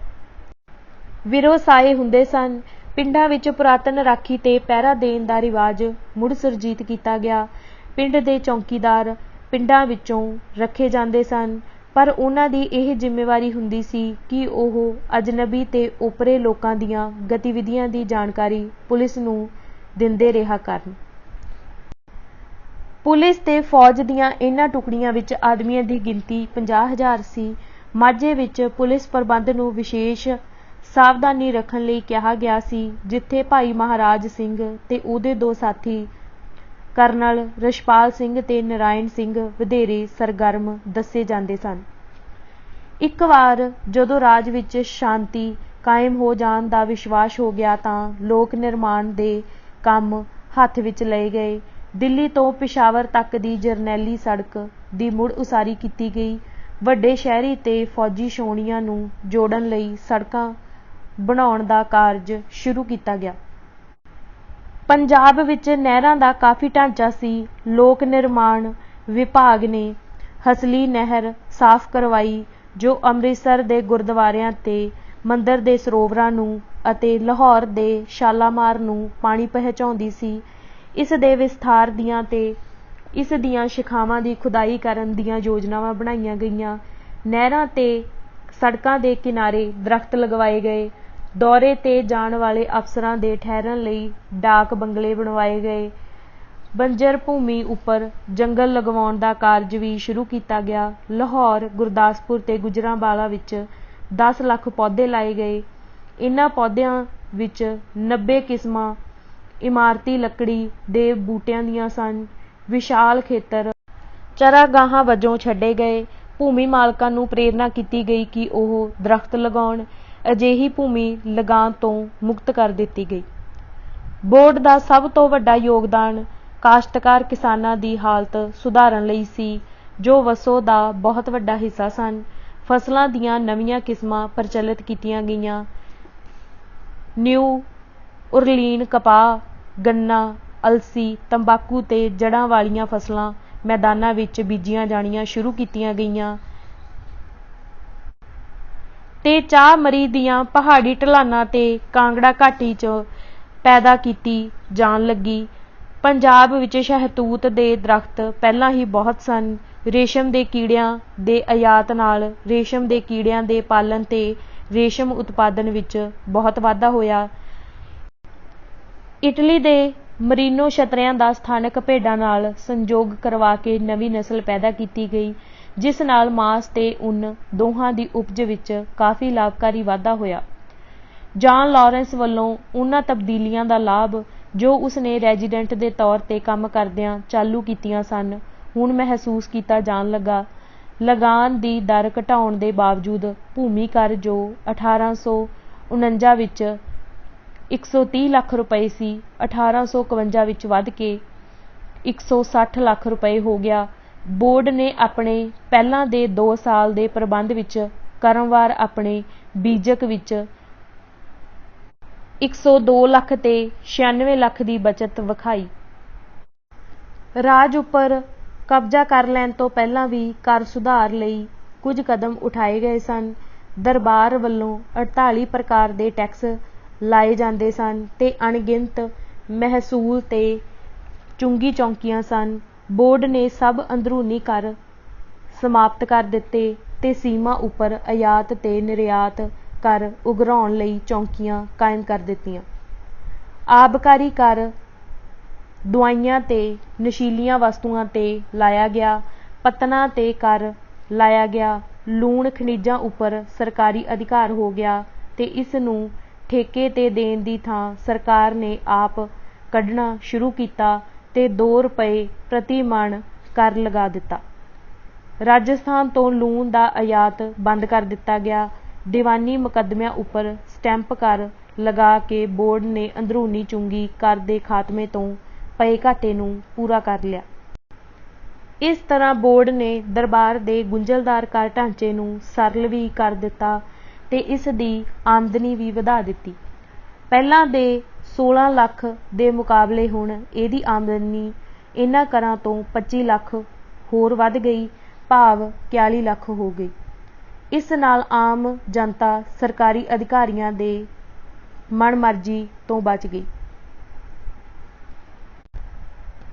ਵਿਰੋਸਾਏ ਹੁੰਦੇ ਸਨ। ਪਿੰਡਾਂ ਵਿੱਚ ਪੁਰਾਤਨ ਰਾਖੀ ਤੇ ਪਹਿਰਾ ਦੇਣ ਦਾ ਰਿਵਾਜ ਮੁੜ ਸੁਰਜੀਤ ਕੀਤਾ ਗਿਆ। ਪਿੰਡ ਦੇ ਚੌਕੀਦਾਰ ਪਿੰਡਾਂ ਵਿੱਚੋਂ ਰੱਖੇ ਜਾਂਦੇ ਸਨ, ਪਰ ਉਹਨਾਂ ਦੀ ਇਹ ਜ਼ਿੰਮੇਵਾਰੀ ਹੁੰਦੀ ਸੀ ਕਿ ਉਹ ਅਜਨਬੀ ਤੇ ਓਪਰੇ ਲੋਕਾਂ ਦੀਆਂ ਗਤੀਵਿਧੀਆਂ ਦੀ ਜਾਣਕਾਰੀ ਪੁਲਿਸ ਨੂੰ ਦਿੰਦੇ ਰਿਹਾ ਕਰਨ। ਪੁਲਿਸ ਤੇ ਫੌਜ ਦੀਆਂ ਇਹਨਾਂ ਟੁਕੜੀਆਂ ਵਿੱਚ ਆਦਮੀਆਂ ਦੀ ਗਿਣਤੀ 50,000 ਸੀ। ਮਾਝੇ ਵਿੱਚ ਪੁਲਿਸ ਪ੍ਰਬੰਧ ਨੂੰ ਵਿਸ਼ੇਸ਼ ਸਾਵਧਾਨੀ ਰੱਖਣ ਲਈ ਕਿਹਾ ਗਿਆ ਸੀ, ਜਿੱਥੇ ਭਾਈ ਮਹਾਰਾਜ ਸਿੰਘ ਤੇ ਉਹਦੇ ਦੋ ਸਾਥੀ ਕਰਨਲ ਰਛਪਾਲ ਸਿੰਘ ਤੇ ਨਰਾਇਣ ਸਿੰਘ ਵਧੇਰੇ ਸਰਗਰਮ ਦੱਸੇ ਜਾਂਦੇ ਸਨ। ਇੱਕ ਵਾਰ ਜਦੋਂ ਰਾਜ ਵਿੱਚ ਸ਼ਾਂਤੀ ਕਾਇਮ ਹੋ ਜਾਣ ਦਾ ਵਿਸ਼ਵਾਸ ਹੋ ਗਿਆ ਤਾਂ ਲੋਕ ਨਿਰਮਾਣ ਦੇ ਕੰਮ ਹੱਥ ਵਿੱਚ ਲਏ ਗਏ। ਦਿੱਲੀ ਤੋਂ ਪਿਸ਼ਾਵਰ ਤੱਕ ਦੀ ਜਰਨੈਲੀ ਸੜਕ ਦੀ ਮੁੜ ਉਸਾਰੀ ਕੀਤੀ ਗਈ। ਵੱਡੇ ਸ਼ਹਿਰੀ ਤੇ ਫੌਜੀ ਛਾਉਣੀਆਂ ਨੂੰ ਜੋੜਨ ਲਈ ਸੜਕਾਂ ਬਣਾਉਣ ਦਾ ਕਾਰਜ ਸ਼ੁਰੂ ਕੀਤਾ ਗਿਆ। ਪੰਜਾਬ ਵਿੱਚ ਨਹਿਰਾਂ ਦਾ ਕਾਫੀ ਢਾਂਚਾ ਸੀ। ਲੋਕ ਨਿਰਮਾਣ ਵਿਭਾਗ ਨੇ ਹਸਲੀ ਨਹਿਰ ਸਾਫ਼ ਕਰਵਾਈ, ਜੋ ਅੰਮ੍ਰਿਤਸਰ ਦੇ ਗੁਰਦੁਆਰਿਆਂ ਤੇ ਮੰਦਰ ਦੇ ਸਰੋਵਰਾਂ ਨੂੰ ਅਤੇ ਲਾਹੌਰ ਦੇ ਸ਼ਾਲਾਮਾਰ ਨੂੰ ਪਾਣੀ ਪਹੁੰਚਾਉਂਦੀ ਸੀ। ਇਸ ਦੇ ਵਿਸਥਾਰ ਦੀਆਂ ਤੇ ਇਸ ਦੀਆਂ ਸ਼ਾਖਾਵਾਂ ਦੀ ਖੁਦਾਈ ਕਰਨ ਦੀਆਂ ਯੋਜਨਾਵਾਂ ਬਣਾਈਆਂ ਗਈਆਂ। ਨਹਿਰਾਂ ਤੇ ਸੜਕਾਂ ਦੇ ਕਿਨਾਰੇ ਦਰਖਤ ਲਗਵਾਏ ਗਏ। ਦੌਰੇ ਤੇ ਜਾਣ ਵਾਲੇ ਅਫਸਰਾਂ ਦੇ ਠਹਿਰਨ ਲਈ ਡਾਕ ਬੰਗਲੇ ਬਣਵਾਏ ਗਏ। ਬੰਜਰ ਭੂਮੀ ਉੱਪਰ ਜੰਗਲ ਲਗਵਾਉਣ ਦਾ ਕਾਰਜ ਵੀ ਸ਼ੁਰੂ ਕੀਤਾ ਗਿਆ। ਲਾਹੌਰ, ਗੁਰਦਾਸਪੁਰ ਤੇ ਗੁਜਰਾਂਵਾਲਾ ਵਿੱਚ 10 ਲੱਖ ਪੌਦੇ ਲਾਏ ਗਏ। ਇਹਨਾਂ ਪੌਦਿਆਂ ਵਿੱਚ 90 ਕਿਸਮਾਂ ਇਮਾਰਤੀ ਲੱਕੜੀ ਦੇ ਬੂਟਿਆਂ ਦੀਆਂ ਸਨ। ਵਿਸ਼ਾਲ ਖੇਤਰ ਚਰਾਗਾਹਾਂ ਵਜੋਂ ਛੱਡੇ ਗਏ। ਭੂਮੀ ਮਾਲਕਾਂ ਨੂੰ ਪ੍ਰੇਰਨਾ ਕੀਤੀ ਗਈ ਕਿ ਉਹ ਦਰਖਤ ਲਗਾਉਣ। ਅਜਿਹੀ ਭੂਮੀ ਲਗਾਨ ਤੋਂ ਮੁਕਤ ਕਰ ਦਿੱਤੀ ਗਈ। ਬੋਰਡ ਦਾ ਸਭ ਤੋਂ ਵੱਡਾ ਯੋਗਦਾਨ ਕਾਸ਼ਤਕਾਰ ਕਿਸਾਨਾਂ ਦੀ ਹਾਲਤ ਸੁਧਾਰਨ ਲਈ ਸੀ, ਜੋ ਵਸੋਂ ਦਾ ਬਹੁਤ ਵੱਡਾ ਹਿੱਸਾ ਸਨ। ਫਸਲਾਂ ਦੀਆਂ ਨਵੀਆਂ ਕਿਸਮਾਂ ਪ੍ਰਚਲਿਤ ਕੀਤੀਆਂ ਗਈਆਂ। ਨਿਊ ਉਰਲੀਨ ਕਪਾਹ, ਗੰਨਾ, ਅਲਸੀ, ਤੰਬਾਕੂ ਤੇ ਜੜ੍ਹਾਂ ਵਾਲੀਆਂ ਫਸਲਾਂ ਮੈਦਾਨਾਂ ਵਿੱਚ ਬੀਜੀਆਂ ਜਾਣੀਆਂ ਸ਼ੁਰੂ ਕੀਤੀਆਂ ਗਈਆਂ ਤੇ ਚਾਹ ਮਰੀ ਦੀਆਂ ਪਹਾੜੀ ਢਲਾਣਾਂ ਤੇ ਕਾਂਗੜਾ ਘਾਟੀ 'ਚ ਪੈਦਾ ਕੀਤੀ ਜਾਣ ਲੱਗੀ। ਪੰਜਾਬ ਵਿੱਚ ਸ਼ਹਿਤੂਤ ਦੇ ਦਰਖਤ ਪਹਿਲਾਂ ਹੀ ਬਹੁਤ ਸਨ। ਰੇਸ਼ਮ ਦੇ ਕੀੜਿਆਂ ਦੇ ਆਯਾਤ ਨਾਲ ਰੇਸ਼ਮ ਦੇ ਕੀੜਿਆਂ ਦੇ ਪਾਲਣ ਤੇ ਰੇਸ਼ਮ ਉਤਪਾਦਨ ਵਿੱਚ ਬਹੁਤ ਵਾਧਾ ਹੋਇਆ। ਇਟਲੀ ਦੇ ਮਰੀਨੋ ਛਤਰਿਆਂ ਦਾ ਸਥਾਨਕ ਭੇਡਾਂ ਨਾਲ ਸੰਜੋਗ ਕਰਵਾ ਕੇ ਨਵੀਂ ਨਸਲ ਪੈਦਾ ਕੀਤੀ ਗਈ, ਜਿਸ ਨਾਲ ਮਾਂਸ ਤੇ ਉੱਨ ਦੋਹਾਂ ਦੀ ਉਪਜ ਵਿੱਚ ਕਾਫੀ ਲਾਭਕਾਰੀ ਵਾਧਾ ਹੋਇਆ। ਜਾਨ ਲਾਰੈਂਸ ਵੱਲੋਂ ਉਹਨਾਂ ਤਬਦੀਲੀਆਂ ਦਾ ਲਾਭ ਜੋ ਉਸਨੇ ਰੈਜ਼ੀਡੈਂਟ ਦੇ ਤੌਰ ਤੇ ਕੰਮ ਕਰਦਿਆਂ ਚਾਲੂ ਕੀਤੀਆਂ ਸਨ, ਹੁਣ ਮਹਿਸੂਸ ਕੀਤਾ ਜਾਣ ਲੱਗਾ। ਲਗਾਨ ਦੀ ਦਰ ਘਟਾਉਣ ਦੇ ਬਾਵਜੂਦ ਭੂਮੀ ਕਰ ਜੋ 1849 ਵਿੱਚ 130 ਲੱਖ ਰੁਪਏ ਸੀ, 1851 ਵਿੱਚ ਵੱਧ ਕੇ 160 ਲੱਖ ਰੁਪਏ ਹੋ ਗਿਆ। ਬੋਰਡ ਨੇ ਆਪਣੇ ਪਹਿਲਾਂ ਦੇ 2 ਸਾਲ ਦੇ ਪ੍ਰਬੰਧ ਵਿੱਚ ਕਰਮਵਾਰ ਆਪਣੇ ਬੀਜਕ ਵਿੱਚ 102 ਲੱਖ ਤੇ 96 ਲੱਖ ਦੀ ਬਚਤ ਵਿਖਾਈ। ਰਾਜ ਉੱਪਰ ਕਬਜ਼ਾ ਕਰ ਲੈਣ ਤੋਂ ਪਹਿਲਾਂ ਵੀ ਕਰ ਸੁਧਾਰ ਲਈ ਕੁਝ ਕਦਮ ਉਠਾਏ ਗਏ ਸਨ। ਦਰਬਾਰ ਵੱਲੋਂ 48 ਪ੍ਰਕਾਰ ਦੇ ਟੈਕਸ ਲਾਏ ਜਾਂਦੇ ਸਨ ਤੇ ਅਣਗਿਣਤ ਮਹਿਸੂਲ ਤੇ ਚੁੰਗੀ ਚੌਂਕੀਆਂ ਸਨ। ਬੋਰਡ ਨੇ ਸਭ ਅੰਦਰੂਨੀ ਕਰ ਸਮਾਪਤ ਕਰ ਦਿੱਤੇ ਤੇ ਸੀਮਾ ਉੱਪਰ ਆਯਾਤ ਤੇ ਨਿਰਯਾਤ ਕਰ ਉਗਰਾਉਣ ਲਈ ਚੌਂਕੀਆਂ ਕਾਇਮ ਕਰ ਦਿੱਤੀਆਂ। ਆਬਕਾਰੀ ਕਰ ਦਵਾਈਆਂ ਤੇ ਨਸ਼ੀਲੀਆਂ ਵਸਤੂਆਂ ਤੇ ਲਾਇਆ ਗਿਆ। ਪੱਤਨਾਂ ਤੇ ਕਰ ਲਾਇਆ ਗਿਆ। ਲੂਣ ਖਣਿਜਾਂ ਉੱਪਰ ਸਰਕਾਰੀ ਅਧਿਕਾਰ ਹੋ ਗਿਆ ਤੇ ਇਸ ਨੂੰ ਠੇਕੇ ਤੇ ਦੇਣ ਦੀ ਥਾਂ ਸਰਕਾਰ ਨੇ ਆਪ ਕੱਢਣਾ ਸ਼ੁਰੂ ਕੀਤਾ ਤੇ 2 ਰੁਪਏ ਪ੍ਰਤੀ ਮਣ ਕਰ ਲਗਾ ਦਿੱਤਾ। ਰਾਜਸਥਾਨ ਤੋਂ ਲੂਣ ਦਾ ਆਯਾਤ ਬੰਦ ਕਰ ਦਿੱਤਾ ਗਿਆ। ਦੀਵਾਨੀ ਮੁਕੱਦਮਿਆਂ ਉੱਪਰ ਸਟੈਂਪ ਕਰ ਲਗਾ ਕੇ ਬੋਰਡ ਨੇ ਅੰਦਰੂਨੀ ਚੁੰਗੀ ਕਰ ਦੇ ਖਾਤਮੇ ਤੋਂ ਪਏ ਘਾਟੇ ਨੂੰ ਪੂਰਾ ਕਰ ਲਿਆ। ਇਸ ਤਰ੍ਹਾਂ ਬੋਰਡ ਨੇ ਦਰਬਾਰ ਦੇ ਗੁੰਝਲਦਾਰ ਕਰ ਢਾਂਚੇ ਨੂੰ ਸਰਲ ਵੀ ਕਰ ਦਿੱਤਾ ਤੇ ਇਸ ਦੀ ਆਮਦਨੀ ਵੀ ਵਧਾ ਦਿੱਤੀ। ਪਹਿਲਾਂ ਦੇ 16 ਲੱਖ ਦੇ ਮੁਕਾਬਲੇ ਹੁਣ ਇਹਦੀ ਆਮਦਨੀ ਇਹਨਾਂ ਕਰਾਂ ਤੋਂ 25 ਲੱਖ ਹੋਰ ਵੱਧ ਗਈ, ਭਾਵ 41 ਲੱਖ ਹੋ ਗਈ। ਇਸ ਨਾਲ ਆਮ ਜਨਤਾ ਸਰਕਾਰੀ ਅਧਿਕਾਰੀਆਂ ਦੇ ਮਨਮਰਜ਼ੀ ਤੋਂ ਬਚ ਗਈ।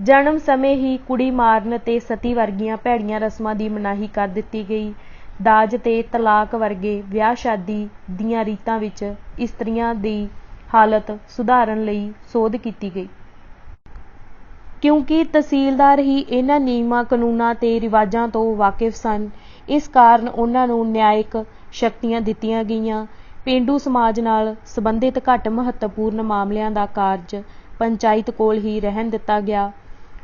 ਜਨਮ ਸਮੇਂ ਹੀ ਕੁੜੀ ਮਾਰਨ ਤੇ ਸਤੀ ਵਰਗੀਆਂ ਭੈੜੀਆਂ ਰਸਮਾਂ ਦੀ ਮਨਾਹੀ ਕਰ ਦਿੱਤੀ ਗਈ। ਦਾਜ ਤੇ ਤਲਾਕ ਵਰਗੇ ਵਿਆਹ ਸ਼ਾਦੀ ਦੀਆਂ ਰੀਤਾਂ ਵਿੱਚ ਇਸਤਰੀਆਂ ਦੀ ਹਾਲਤ ਸੁਧਾਰਨ ਲਈ ਸੋਧ ਕੀਤੀ ਗਈ। ਕਿਉਂਕਿ ਤਹਿਸੀਲਦਾਰ ਹੀ ਇਹਨਾਂ ਨਿਯਮਾਂ ਕਾਨੂੰਨਾਂ ਤੇ ਰਿਵਾਜਾਂ ਤੋਂ ਵਾਕਿਫ ਸਨ, ਇਸ ਕਾਰਨ ਉਹਨਾਂ ਨੂੰ ਨਿਆਇਕ ਸ਼ਕਤੀਆਂ ਦਿੱਤੀਆਂ ਗਈਆਂ। ਪੇਂਡੂ ਸਮਾਜ ਨਾਲ ਸੰਬੰਧਿਤ ਘੱਟ ਮਹੱਤਵਪੂਰਨ ਮਾਮਲਿਆਂ ਦਾ ਕਾਰਜ ਪੰਚਾਇਤ ਕੋਲ ਹੀ ਰਹਿਣ ਦਿੱਤਾ ਗਿਆ।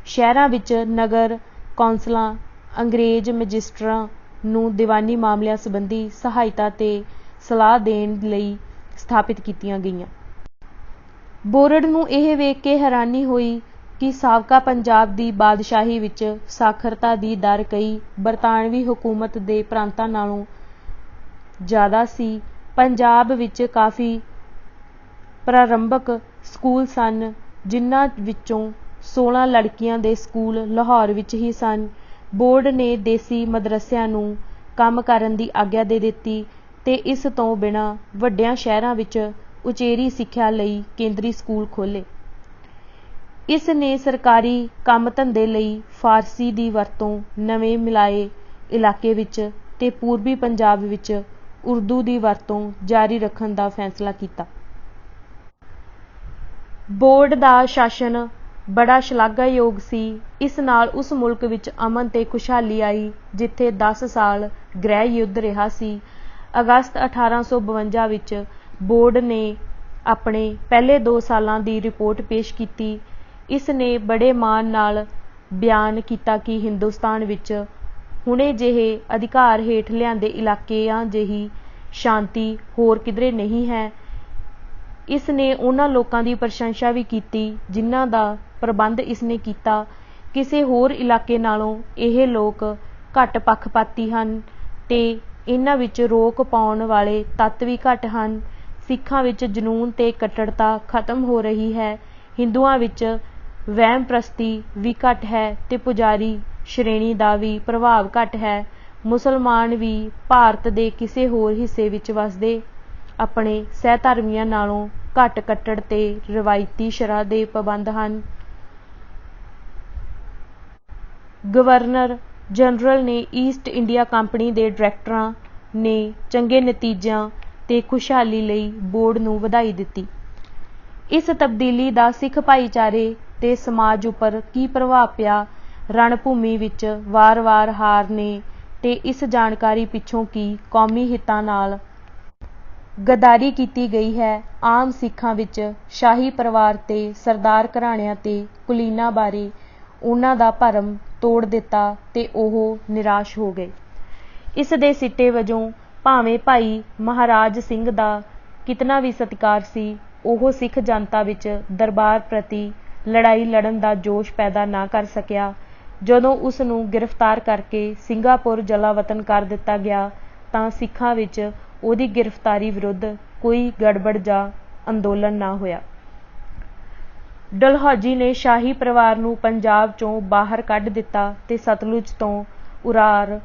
ਸ਼ਹਿਰਾਂ ਵਿੱਚ ਨਗਰ ਕੌਂਸਲਾਂ ਅੰਗਰੇਜ਼ ਮੈਜਿਸਟਰਾਂ ਨੂੰ ਦੀਵਾਨੀ ਮਾਮਲਿਆਂ ਸੰਬੰਧੀ ਸਹਾਇਤਾ ਤੇ ਸਲਾਹ ਦੇਣ ਲਈ ਸਥਾਪਿਤ ਕੀਤੀਆਂ ਗਈਆਂ। ਬੋਰਡ ਨੂੰ ਇਹ ਵੇਖ ਕੇ ਹੈਰਾਨੀ ਹੋਈ ਕਿ ਸਾਬਕਾ ਪੰਜਾਬ ਦੀ ਬਾਦਸ਼ਾਹੀ ਵਿੱਚ ਸਾਖਰਤਾ ਦੀ ਦਰ ਕਈ ਬਰਤਾਨਵੀ ਹਕੂਮਤ ਦੇ ਪ੍ਰਾਂਤਾਂ ਨਾਲੋਂ ਜ਼ਿਆਦਾ ਸੀ। ਪੰਜਾਬ ਵਿੱਚ ਕਾਫੀ ਪ੍ਰਾਰੰਭਕ ਸਕੂਲ ਸਨ, ਜਿਨ੍ਹਾਂ ਵਿੱਚੋਂ 16 ਲੜਕੀਆਂ ਦੇ ਸਕੂਲ ਲਾਹੌਰ ਵਿੱਚ ਹੀ ਸਨ। ਬੋਰਡ ਨੇ ਦੇਸੀ ਮਦਰਸਿਆਂ ਨੂੰ ਕੰਮ ਕਰਨ ਦੀ ਆਗਿਆ ਦੇ ਦਿੱਤੀ ਤੇ ਇਸ ਤੋਂ ਬਿਨਾਂ ਵੱਡਿਆਂ ਸ਼ਹਿਰਾਂ ਵਿੱਚ ਉਚੇਰੀ ਸਿੱਖਿਆ ਲਈ ਕੇਂਦਰੀ ਸਕੂਲ ਖੋਲ੍ਹੇ। ਇਸ ਨੇ ਸਰਕਾਰੀ ਕੰਮ ਧੰਦੇ ਲਈ ਫਾਰਸੀ ਦੀ ਵਰਤੋਂ ਨਵੇਂ ਮਿਲਾਏ ਇਲਾਕੇ ਵਿੱਚ ਤੇ ਪੂਰਬੀ ਪੰਜਾਬ ਵਿੱਚ ਉਰਦੂ ਦੀ ਵਰਤੋਂ ਜਾਰੀ ਰੱਖਣ ਦਾ ਫੈਸਲਾ ਕੀਤਾ। ਬੋਰਡ ਦਾ ਸ਼ਾਸਨ ਬੜਾ ਸ਼ਲਾਘਾਯੋਗ ਸੀ। ਇਸ ਨਾਲ ਉਸ ਮੁਲਕ ਵਿੱਚ ਅਮਨ ਤੇ ਖੁਸ਼ਹਾਲੀ ਆਈ ਜਿੱਥੇ 10 ਸਾਲ ਗ੍ਰਹਿ ਯੁੱਧ ਰਿਹਾ ਸੀ। ਅਗਸਤ 1852 ਵਿੱਚ ਬੋਰਡ ਨੇ ਆਪਣੇ ਪਹਿਲੇ 2 ਸਾਲਾਂ ਦੀ ਰਿਪੋਰਟ ਪੇਸ਼ ਕੀਤੀ। ਇਸ ਨੇ ਬੜੇ ਮਾਣ ਨਾਲ ਬਿਆਨ ਕੀਤਾ ਕਿ ਹਿੰਦੁਸਤਾਨ ਵਿੱਚ ਹੁਣੇ ਜਿਹੇ ਅਧਿਕਾਰ ਹੇਠ ਲਿਆਂਦੇ ਇਲਾਕਿਆਂ ਜਿਹੀ ਸ਼ਾਂਤੀ ਹੋਰ ਕਿਧਰੇ ਨਹੀਂ ਹੈ। ਇਸ ਨੇ ਉਹਨਾਂ ਲੋਕਾਂ ਦੀ ਪ੍ਰਸ਼ੰਸਾ ਵੀ ਕੀਤੀ ਜਿਨ੍ਹਾਂ ਦਾ ਪ੍ਰਬੰਧ ਇਸ ਨੇ ਕੀਤਾ। ਕਿਸੇ ਹੋਰ ਇਲਾਕੇ ਨਾਲੋਂ ਇਹ ਲੋਕ ਘੱਟ ਪੱਖਪਾਤੀ ਹਨ ਤੇ ਇਹਨਾਂ ਵਿੱਚ ਰੋਕ ਪਾਉਣ ਵਾਲੇ ਤੱਤ ਵੀ ਘੱਟ ਹਨ। ਸਿੱਖਾਂ ਵਿੱਚ ਜਨੂੰਨ ਤੇ ਕੱਟੜਤਾ ਖਤਮ ਹੋ ਰਹੀ ਹੈ। ਹਿੰਦੂਆਂ ਵਿੱਚ ਵਹਿਮ ਪ੍ਰਸਤੀ ਵੀ ਘੱਟ ਹੈ ਤੇ ਪੁਜਾਰੀ ਸ਼੍ਰੇਣੀ ਦਾ ਵੀ ਪ੍ਰਭਾਵ ਘੱਟ ਹੈ। ਮੁਸਲਮਾਨ ਵੀ ਭਾਰਤ ਦੇ ਕਿਸੇ ਹੋਰ ਹਿੱਸੇ ਵਿੱਚ ਵਸਦੇ ਆਪਣੇ ਸਹਿਧਰਮੀਆਂ ਨਾਲੋਂ ਘੱਟ ਕੱਟੜ ਤੇ ਰਵਾਇਤੀ ਸ਼ਰ੍ਹਾ ਦੇ ਪਾਬੰਦ ਹਨ। ਗਵਰਨਰ ਜਨਰਲ ਨੇ ਈਸਟ ਇੰਡੀਆ ਕੰਪਨੀ ਦੇ ਡਾਇਰੈਕਟਰਾਂ ਨੇ ਚੰਗੇ ਨਤੀਜਿਆਂ ਤੇ ਖੁਸ਼ਹਾਲੀ ਲਈ ਬੋਰਡ ਨੂੰ ਵਧਾਈ ਦਿੱਤੀ। ਇਸ ਤਬਦੀਲੀ ਦਾ ਸਿੱਖ ਭਾਈਚਾਰੇ ਤੇ ਸਮਾਜ ਉੱਪਰ ਕੀ ਪ੍ਰਭਾਵ ਪਿਆ, ਰਣਭੂਮੀ ਵਿੱਚ ਵਾਰ-ਵਾਰ ਹਾਰ ਨੇ ਤੇ ਇਸ ਜਾਣਕਾਰੀ ਪਿੱਛੋਂ ਕਿ ਕੌਮੀ ਹਿੱਤਾਂ ਨਾਲ ਗਦਾਰੀ ਕੀਤੀ ਗਈ ਹੈ, ਆਮ ਸਿੱਖਾਂ ਵਿੱਚ ਸ਼ਾਹੀ ਪਰਿਵਾਰ ਤੇ ਸਰਦਾਰ ਘਰਾਣਿਆਂ ਤੇ ਕੁਲੀਨਾਂ ਬਾਰੇ ਉਹਨਾਂ ਦਾ ਭਰਮ ਤੋੜ ਦਿੱਤਾ ਤੇ ਉਹ ਨਿਰਾਸ਼ ਹੋ ਗਏ। ਇਸ ਦੇ ਸਿੱਟੇ ਵਜੋਂ ਭਾਵੇਂ ਭਾਈ ਮਹਾਰਾਜ ਸਿੰਘ ਦਾ ਕਿਤਨਾ ਵੀ ਸਤਿਕਾਰ ਸੀ, ਉਹ ਸਿੱਖ ਜਨਤਾ ਵਿੱਚ ਦਰਬਾਰ ਪ੍ਰਤੀ ਲੜਾਈ ਲੜਨ ਦਾ ਜੋਸ਼ ਪੈਦਾ ਨਾ ਕਰ ਸਕਿਆ। ਜਦੋਂ ਉਸ ਨੂੰ ਗ੍ਰਿਫਤਾਰ ਕਰਕੇ ਸਿੰਗਾਪੁਰ ਜਲਾਵਤਨ ਕਰ ਦਿੱਤਾ ਗਿਆ ਤਾਂ ਸਿੱਖਾਂ ਵਿੱਚ ਉਹਦੀ ਗ੍ਰਿਫਤਾਰੀ ਵਿਰੁੱਧ ਕੋਈ ਗੜਬੜ ਜਾਂ ਅੰਦੋਲਨ ਨਾ ਹੋਇਆ। ਡਲਹੌਜੀ ਨੇ ਸ਼ਾਹੀ ਪਰਿਵਾਰ ਨੂੰ ਪੰਜਾਬ ਚੋਂ ਬਾਹਰ ਕੱਢ ਦਿੱਤਾ ਤੇ ਸਤਲੁਜ ਤੋਂ ਉਰਾਰ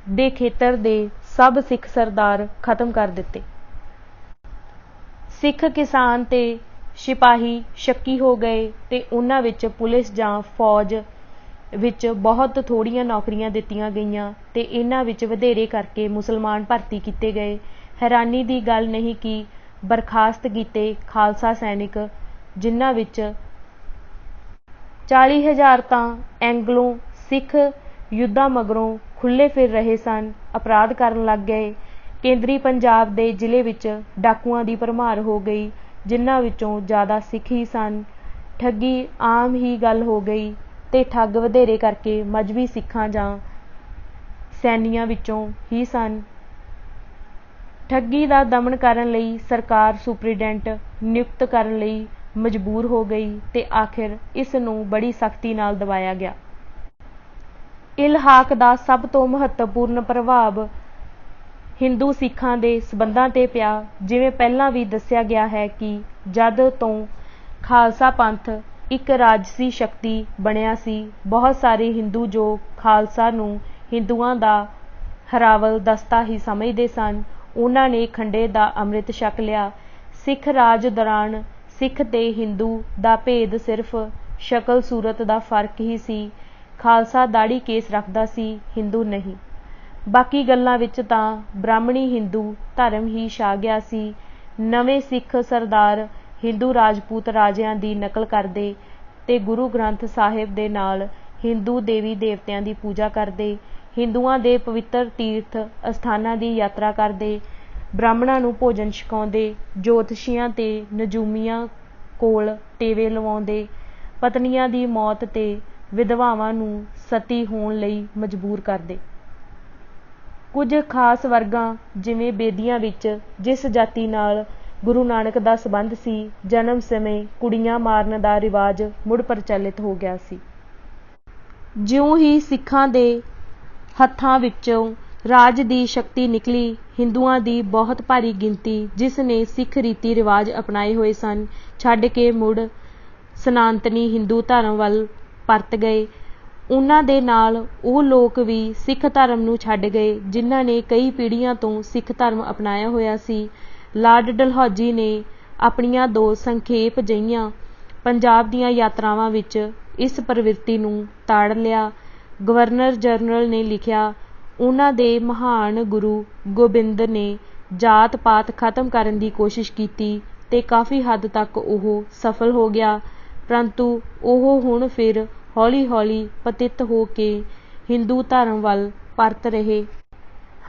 ਦੇ ਖੇਤਰ ਦੇ ਸਭ ਸਿੱਖ ਸਰਦਾਰ ਖਤਮ ਕਰ ਦਿੱਤੇ। ਸਿੱਖ ਕਿਸਾਨ ਤੇ ਸਿਪਾਹੀ ਸ਼ੱਕੀ ਹੋ ਗਏ ਤੇ ਉਹਨਾਂ ਵਿੱਚ ਪੁਲਿਸ ਜਾਂ ਫੌਜ ਵਿੱਚ ਬਹੁਤ ਥੋੜ੍ਹੀਆਂ ਨੌਕਰੀਆਂ ਦਿੱਤੀਆਂ ਗਈਆਂ ਤੇ ਇਹਨਾਂ ਵਿੱਚ ਵਧੇਰੇ ਕਰਕੇ ਮੁਸਲਮਾਨ ਭਰਤੀ ਕੀਤੇ ਗਏ। ਹੈਰਾਨੀ ਦੀ ਗੱਲ ਨਹੀਂ ਕਿ ਬਰਖਾਸਤ ਕੀਤੇ ਖਾਲਸਾ ਸੈਨਿਕ, ਜਿਨ੍ਹਾਂ ਵਿੱਚ 40,000 ਤਾਂ ਐਂਗਲੋ ਸਿੱਖ ਯੁੱਧਾਂ ਮਗਰੋਂ ਖੁੱਲ੍ਹੇ ਫਿਰ ਰਹੇ ਸਨ, ਅਪਰਾਧ ਕਰਨ ਲੱਗ ਗਏ। ਕੇਂਦਰੀ ਪੰਜਾਬ ਦੇ ਜ਼ਿਲ੍ਹੇ ਵਿੱਚ ਡਾਕੂਆਂ ਦੀ ਭਰਮਾਰ ਹੋ ਗਈ, ਜਿਨ੍ਹਾਂ ਵਿੱਚੋਂ ਜ਼ਿਆਦਾ ਸਿੱਖ ਹੀ ਸਨ। ਠੱਗੀ ਆਮ ਹੀ ਗੱਲ ਹੋ ਗਈ ਤੇ ਠੱਗ ਵਧੇਰੇ ਕਰਕੇ ਮਜ਼੍ਹਬੀ ਸਿੱਖਾਂ ਜਾਂ ਸੈਨੀਆਂ ਵਿੱਚੋਂ ਹੀ ਸਨ। ਠੱਗੀ ਦਾ ਦਮਨ ਕਰਨ ਲਈ ਸਰਕਾਰ ਸੁਪਰੀਡੈਂਟ ਨਿਯੁਕਤ ਕਰਨ ਲਈ ਮਜਬੂਰ ਹੋ ਗਈ ਤੇ ਆਖਿਰ ਇਸ ਨੂੰ ਬੜੀ ਸਖਤੀ ਨਾਲ ਦਬਾਇਆ ਗਿਆ। ਇਲਹਾਕ ਦਾ ਸਭ ਤੋਂ ਮਹੱਤਵਪੂਰਨ ਪ੍ਰਭਾਵ ਹਿੰਦੂ ਸਿੱਖਾਂ ਦੇ ਸਬੰਧਾਂ ਤੇ ਪਿਆ। ਜਿਵੇਂ ਪਹਿਲਾਂ ਵੀ ਦੱਸਿਆ ਗਿਆ ਹੈ ਕਿ ਜਦ ਤੋਂ ਖਾਲਸਾ ਪੰਥ ਇੱਕ ਰਾਜਸੀ ਸ਼ਕਤੀ ਬਣਿਆ ਸੀ। ਬਹੁਤ ਸਾਰੇ ਹਿੰਦੂ ਜੋ ਖਾਲਸਾ ਨੂੰ ਹਿੰਦੂਆਂ ਦਾ ਹਰਾਵਲ ਦਸਤਾ ਹੀ ਸਮਝਦੇ ਸਨ, ਉਹਨਾਂ ਨੇ ਖੰਡੇ ਦਾ ਅੰਮ੍ਰਿਤ ਛਕ ਲਿਆ। ਸਿੱਖ ਰਾਜ ਦੌਰਾਨ ਸਿੱਖ ਤੇ ਹਿੰਦੂ ਦਾ ਭੇਦ ਸਿਰਫ ਸ਼ਕਲ ਸੂਰਤ ਦਾ ਫਰਕ ਹੀ ਸੀ। ਖਾਲਸਾ ਦਾੜ੍ਹੀ ਕੇਸ ਰੱਖਦਾ ਸੀ, ਹਿੰਦੂ ਨਹੀਂ। ਬਾਕੀ ਗੱਲਾਂ ਵਿੱਚ ਤਾਂ ਬ੍ਰਾਹਮਣੀ ਹਿੰਦੂ ਧਰਮ ਹੀ ਛਾ ਗਿਆ ਸੀ। ਨਵੇਂ ਸਿੱਖ ਸਰਦਾਰ ਹਿੰਦੂ ਰਾਜਪੂਤ ਰਾਜਿਆਂ ਦੀ ਨਕਲ ਕਰਦੇ ਤੇ ਗੁਰੂ ਗ੍ਰੰਥ ਸਾਹਿਬ ਦੇ ਨਾਲ ਹਿੰਦੂ ਦੇਵੀ ਦੇਵਤਿਆਂ ਦੀ ਪੂਜਾ ਕਰਦੇ, ਹਿੰਦੂਆਂ ਦੇ ਪਵਿੱਤਰ ਤੀਰਥ ਅਸਥਾਨਾਂ ਦੀ ਯਾਤਰਾ ਕਰਦੇ, ਬ੍ਰਾਹਮਣਾਂ ਨੂੰ ਭੋਜਨ ਛਕਾਉਂਦੇ, ਜੋਤਸ਼ੀਆਂ ਤੇ ਨਜੂਮੀਆਂ ਕੋਲ ਟੇਵੇ ਲਵਾਉਂਦੇ, ਪਤਨੀਆਂ ਦੀ ਮੌਤ ਤੇ ਵਿਧਵਾਵਾਂ ਨੂੰ ਸਤੀ ਹੋਣ ਲਈ ਮਜਬੂਰ ਕਰਦੇ। ਕੁਝ ਖਾਸ ਵਰਗਾਂ ਜਿਵੇਂ ਬੇਦੀਆਂ ਵਿੱਚ ਜਿਸ ਜਾਤੀ ਨਾਲ ਗੁਰੂ ਨਾਨਕ ਦਾ ਸੰਬੰਧ ਸੀ, ਜਨਮ ਸਮੇਂ ਕੁੜੀਆਂ ਮਾਰਨ ਦਾ ਰਿਵਾਜ ਮੁੜ ਪ੍ਰਚਲਿਤ ਹੋ ਗਿਆ ਸੀ। ਜਿਉਂ ਹੀ ਸਿੱਖਾਂ ਦੇ ਹੱਥਾਂ ਵਿੱਚੋਂ ਰਾਜ ਦੀ ਸ਼ਕਤੀ ਨਿਕਲੀ, ਹਿੰਦੂਆਂ ਦੀ ਬਹੁਤ ਭਾਰੀ ਗਿਣਤੀ ਜਿਸ ਨੇ ਸਿੱਖ ਰੀਤੀ ਰਿਵਾਜ ਅਪਣਾਏ ਹੋਏ ਸਨ, ਛੱਡ ਕੇ ਮੁੜ ਸਨਾਤਨੀ ਹਿੰਦੂ ਧਰਮ ਵੱਲ ਪਰਤ ਗਏ। ਉਹਨਾਂ ਦੇ ਨਾਲ ਉਹ ਲੋਕ ਵੀ ਸਿੱਖ ਧਰਮ ਨੂੰ ਛੱਡ ਗਏ ਜਿਨ੍ਹਾਂ ਨੇ ਕਈ ਪੀੜ੍ਹੀਆਂ ਤੋਂ ਸਿੱਖ ਧਰਮ ਅਪਣਾਇਆ ਹੋਇਆ ਸੀ। ਲਾਰਡ ਡਲਹੌਜੀ ਨੇ ਆਪਣੀਆਂ 2 ਸੰਖੇਪ ਜਿਹੀਆਂ ਪੰਜਾਬ ਦੀਆਂ ਯਾਤਰਾਵਾਂ ਵਿੱਚ ਇਸ ਪ੍ਰਵਿਰਤੀ ਨੂੰ ਤਾੜ ਲਿਆ। ਗਵਰਨਰ ਜਨਰਲ ਨੇ ਲਿਖਿਆ, ਉਹਨਾਂ ਦੇ ਮਹਾਨ ਗੁਰੂ ਗੋਬਿੰਦ ਨੇ ਜਾਤ ਪਾਤ ਖਤਮ ਕਰਨ ਦੀ ਕੋਸ਼ਿਸ਼ ਕੀਤੀ ਤੇ ਕਾਫੀ ਹੱਦ ਤੱਕ ਉਹ ਸਫਲ ਹੋ ਗਿਆ, ਪਰੰਤੂ ਉਹ ਹੁਣ ਫਿਰ ਹੌਲੀ ਹੌਲੀ ਪਤਿਤ ਹੋ ਕੇ ਹਿੰਦੂ ਧਰਮ ਵੱਲ ਪਰਤ ਰਹੇ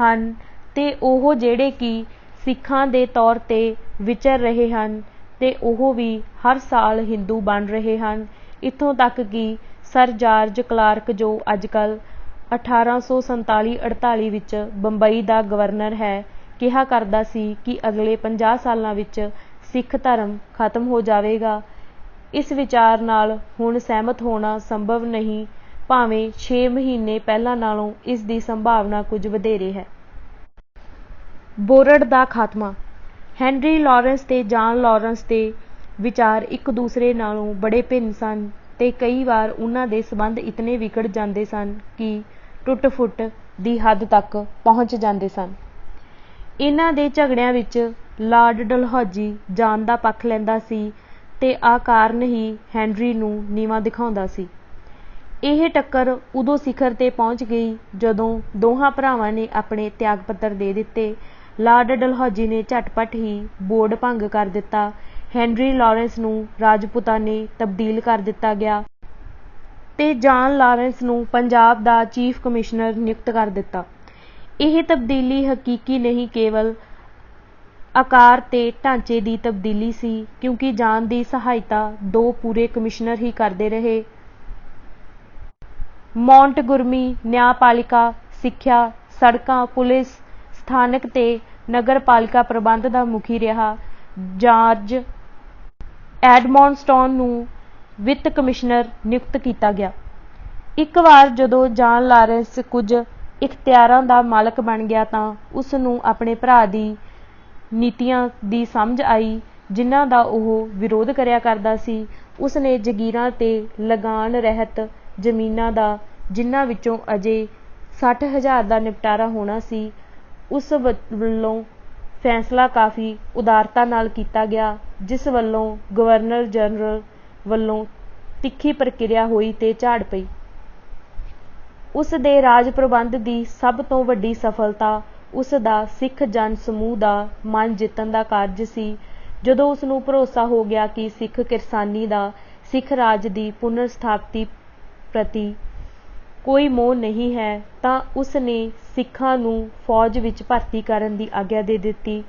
ਹਨ ਤੇ ਉਹ ਜਿਹੜੇ ਕਿ ਸਿੱਖਾਂ ਦੇ ਤੌਰ ਤੇ ਵਿਚਰ ਰਹੇ ਹਨ ਤੇ ਉਹ ਵੀ ਹਰ ਸਾਲ ਹਿੰਦੂ ਬਣ ਰਹੇ ਹਨ। ਇੱਥੋਂ ਤੱਕ ਕਿ ਸਰ ਜਾਰਜ ਕਲਾਰਕ ਜੋ ਅੱਜ ਕੱਲ੍ਹ 1847-48 ਵਿੱਚ ਬੰਬਈ ਦਾ ਗਵਰਨਰ ਹੈ, ਕਿਹਾ ਕਰਦਾ ਸੀ ਕਿ ਅਗਲੇ 50 ਸਾਲਾਂ ਵਿੱਚ ਸਿੱਖ ਧਰਮ ਖਤਮ ਹੋ ਜਾਵੇਗਾ। ਇਸ ਵਿਚਾਰ ਨਾਲ ਹੁਣ ਸਹਿਮਤ ਹੋਣਾ ਸੰਭਵ ਨਹੀਂ, ਭਾਵੇਂ 6 ਮਹੀਨੇ ਪਹਿਲਾਂ ਨਾਲੋਂ ਇਸ ਦੀ ਸੰਭਾਵਨਾ ਕੁਝ ਵਧੇਰੇ ਹੈ। ਬੋਰਡ ਦਾ ਖਾਤਮਾ। ਹੈਨਰੀ ਲਾਰੈਂਸ ਤੇ ਜਾਨ ਲਾਰੈਂਸ ਦੇ ਵਿਚਾਰ ਇੱਕ ਦੂਸਰੇ ਨਾਲੋਂ ਬੜੇ ਭਿੰਨ ਸਨ ਤੇ ਕਈ ਵਾਰ ਉਹਨਾਂ ਦੇ ਸੰਬੰਧ ਇਤਨੇ ਵਿਗੜ ਜਾਂਦੇ ਸਨ ਕਿ ਟੁੱਟ-ਫੁੱਟ ਦੀ ਹੱਦ ਤੱਕ ਪਹੁੰਚ ਜਾਂਦੇ ਸਨ। ਇਹਨਾਂ ਦੇ ਝਗੜਿਆਂ ਵਿੱਚ ਲਾਰਡ ਡਲਹੌਜੀ ਜਾਨ ਦਾ ਪੱਖ ਲੈਂਦਾ ਸੀ ਤੇ ਆ ਕਾਰਨ ਹੀ ਹੈਨਰੀ ਨੂੰ ਨੀਵਾਂ ਦਿਖਾਉਂਦਾ ਸੀ। ਇਹ ਟੱਕਰ ਉਦੋਂ ਸਿਖਰ ਤੇ ਪਹੁੰਚ ਗਈ ਜਦੋਂ ਦੋਹਾਂ ਭਰਾਵਾਂ ਨੇ ਆਪਣੇ ਤਿਆਗ ਪੱਤਰ ਦੇ ਦਿੱਤੇ। ਲਾਰਡ ਡਲਹੌਜੀ ਨੇ ਝਟਪਟ ਹੀ ਬੋਰਡ ਭੰਗ ਕਰ ਦਿੱਤਾ। ਹੈਨਰੀ ਲਾਰੈਂਸ ਨੂੰ ਰਾਜਪੂਤਾਨੇ ਤਬਦੀਲ ਕਰ ਦਿੱਤਾ ਗਿਆ ਤੇ ਜਾਨ ਲਾਰੈਂਸ ਨੂੰ ਪੰਜਾਬ ਦਾ ਚੀਫ ਕਮਿਸ਼ਨਰ ਨਿਯੁਕਤ ਕਰ ਦਿੱਤਾ। ਇਹ ਤਬਦੀਲੀ ਹਕੀਕੀ ਨਹੀਂ, ਕੇਵਲ ਆਕਾਰ ਤੇ ਢਾਂਚੇ ਦੀ ਤਬਦੀਲੀ ਸੀ, ਕਿਉਂਕਿ ਜਾਨ ਦੀ ਸਹਾਇਤਾ 2 ਪੂਰੇ ਕਮਿਸ਼ਨਰ ਹੀ ਕਰਦੇ ਰਹੇ। ਮੌਂਟਗੋਮਰੀ ਨਿਆਂਪਾਲਿਕਾ, ਸਿੱਖਿਆ, ਸੜਕਾਂ, ਪੁਲਿਸ, ਸਥਾਨਕ ਤੇ ਨਗਰ ਪਾਲਿਕਾ ਪ੍ਰਬੰਧ ਦਾ ਮੁਖੀ ਰਿਹਾ। ਜਾਰਜ ਐਡਮੌਨਸਟਨ ਨੂੰ ਵਿੱਤ ਕਮਿਸ਼ਨਰ ਨਿਯੁਕਤ ਕੀਤਾ ਗਿਆ। ਇੱਕ ਵਾਰ ਜਦੋਂ ਜਾਨ ਲਾਰੈਂਸ ਕੁਝ ਇਖਤਿਆਰਾਂ ਦਾ ਮਾਲਕ ਬਣ ਗਿਆ ਤਾਂ ਉਸ ਨੂੰ ਆਪਣੇ ਭਰਾ ਦੀ ਨੀਤੀਆਂ ਦੀ ਸਮਝ ਆਈ ਜਿਨ੍ਹਾਂ ਦਾ ਉਹ ਵਿਰੋਧ ਕਰਿਆ ਕਰਦਾ ਸੀ। ਉਸ ਨੇ ਜਗੀਰਾਂ ਤੇ ਲਗਾਨ ਰਹਿਤ ਜ਼ਮੀਨਾਂ ਦਾ, ਜਿਨ੍ਹਾਂ ਵਿੱਚੋਂ ਅਜੇ 60,000 ਦਾ ਨਿਪਟਾਰਾ ਹੋਣਾ ਸੀ, ਉਸ ਵੱਲੋਂ ਫੈਸਲਾ ਕਾਫੀ ਉਦਾਰਤਾ ਨਾਲ ਕੀਤਾ ਗਿਆ, ਜਿਸ ਵੱਲੋਂ ਗਵਰਨਰ ਜਨਰਲ ਵੱਲੋਂ ਤਿੱਖੀ ਪ੍ਰਕਿਰਿਆ ਹੋਈ ਤੇ ਝਾੜ ਪਈ। ਉਸ ਦੇ ਰਾਜ ਪ੍ਰਬੰਧ ਦੀ ਸਭ ਤੋਂ ਵੱਡੀ ਸਫਲਤਾ ਉਸ ਦਾ ਸਿੱਖ ਜਨ ਸਮੂਹ ਦਾ ਮਨ ਜਿੱਤਣ ਦਾ ਕਾਰਜ ਸੀ। ਜਦੋਂ ਉਸ ਨੂੰ ਭਰੋਸਾ ਹੋ ਗਿਆ ਕਿ ਸਿੱਖ ਕਿਰਸਾਨੀ ਦਾ ਸਿੱਖ ਰਾਜ ਦੀ ਪੁਨਰ ਸਥਾਪਤੀ ਪ੍ਰਤੀ ਕੋਈ ਮੋਹ ਨਹੀਂ ਹੈ ਤਾਂ ਉਸ ਨੇ ਸਿੱਖਾਂ ਨੂੰ ਫੌਜ ਵਿੱਚ ਭਰਤੀ ਕਰਨ ਦੀ ਆਗਿਆ ਦੇ ਦਿੱਤੀ।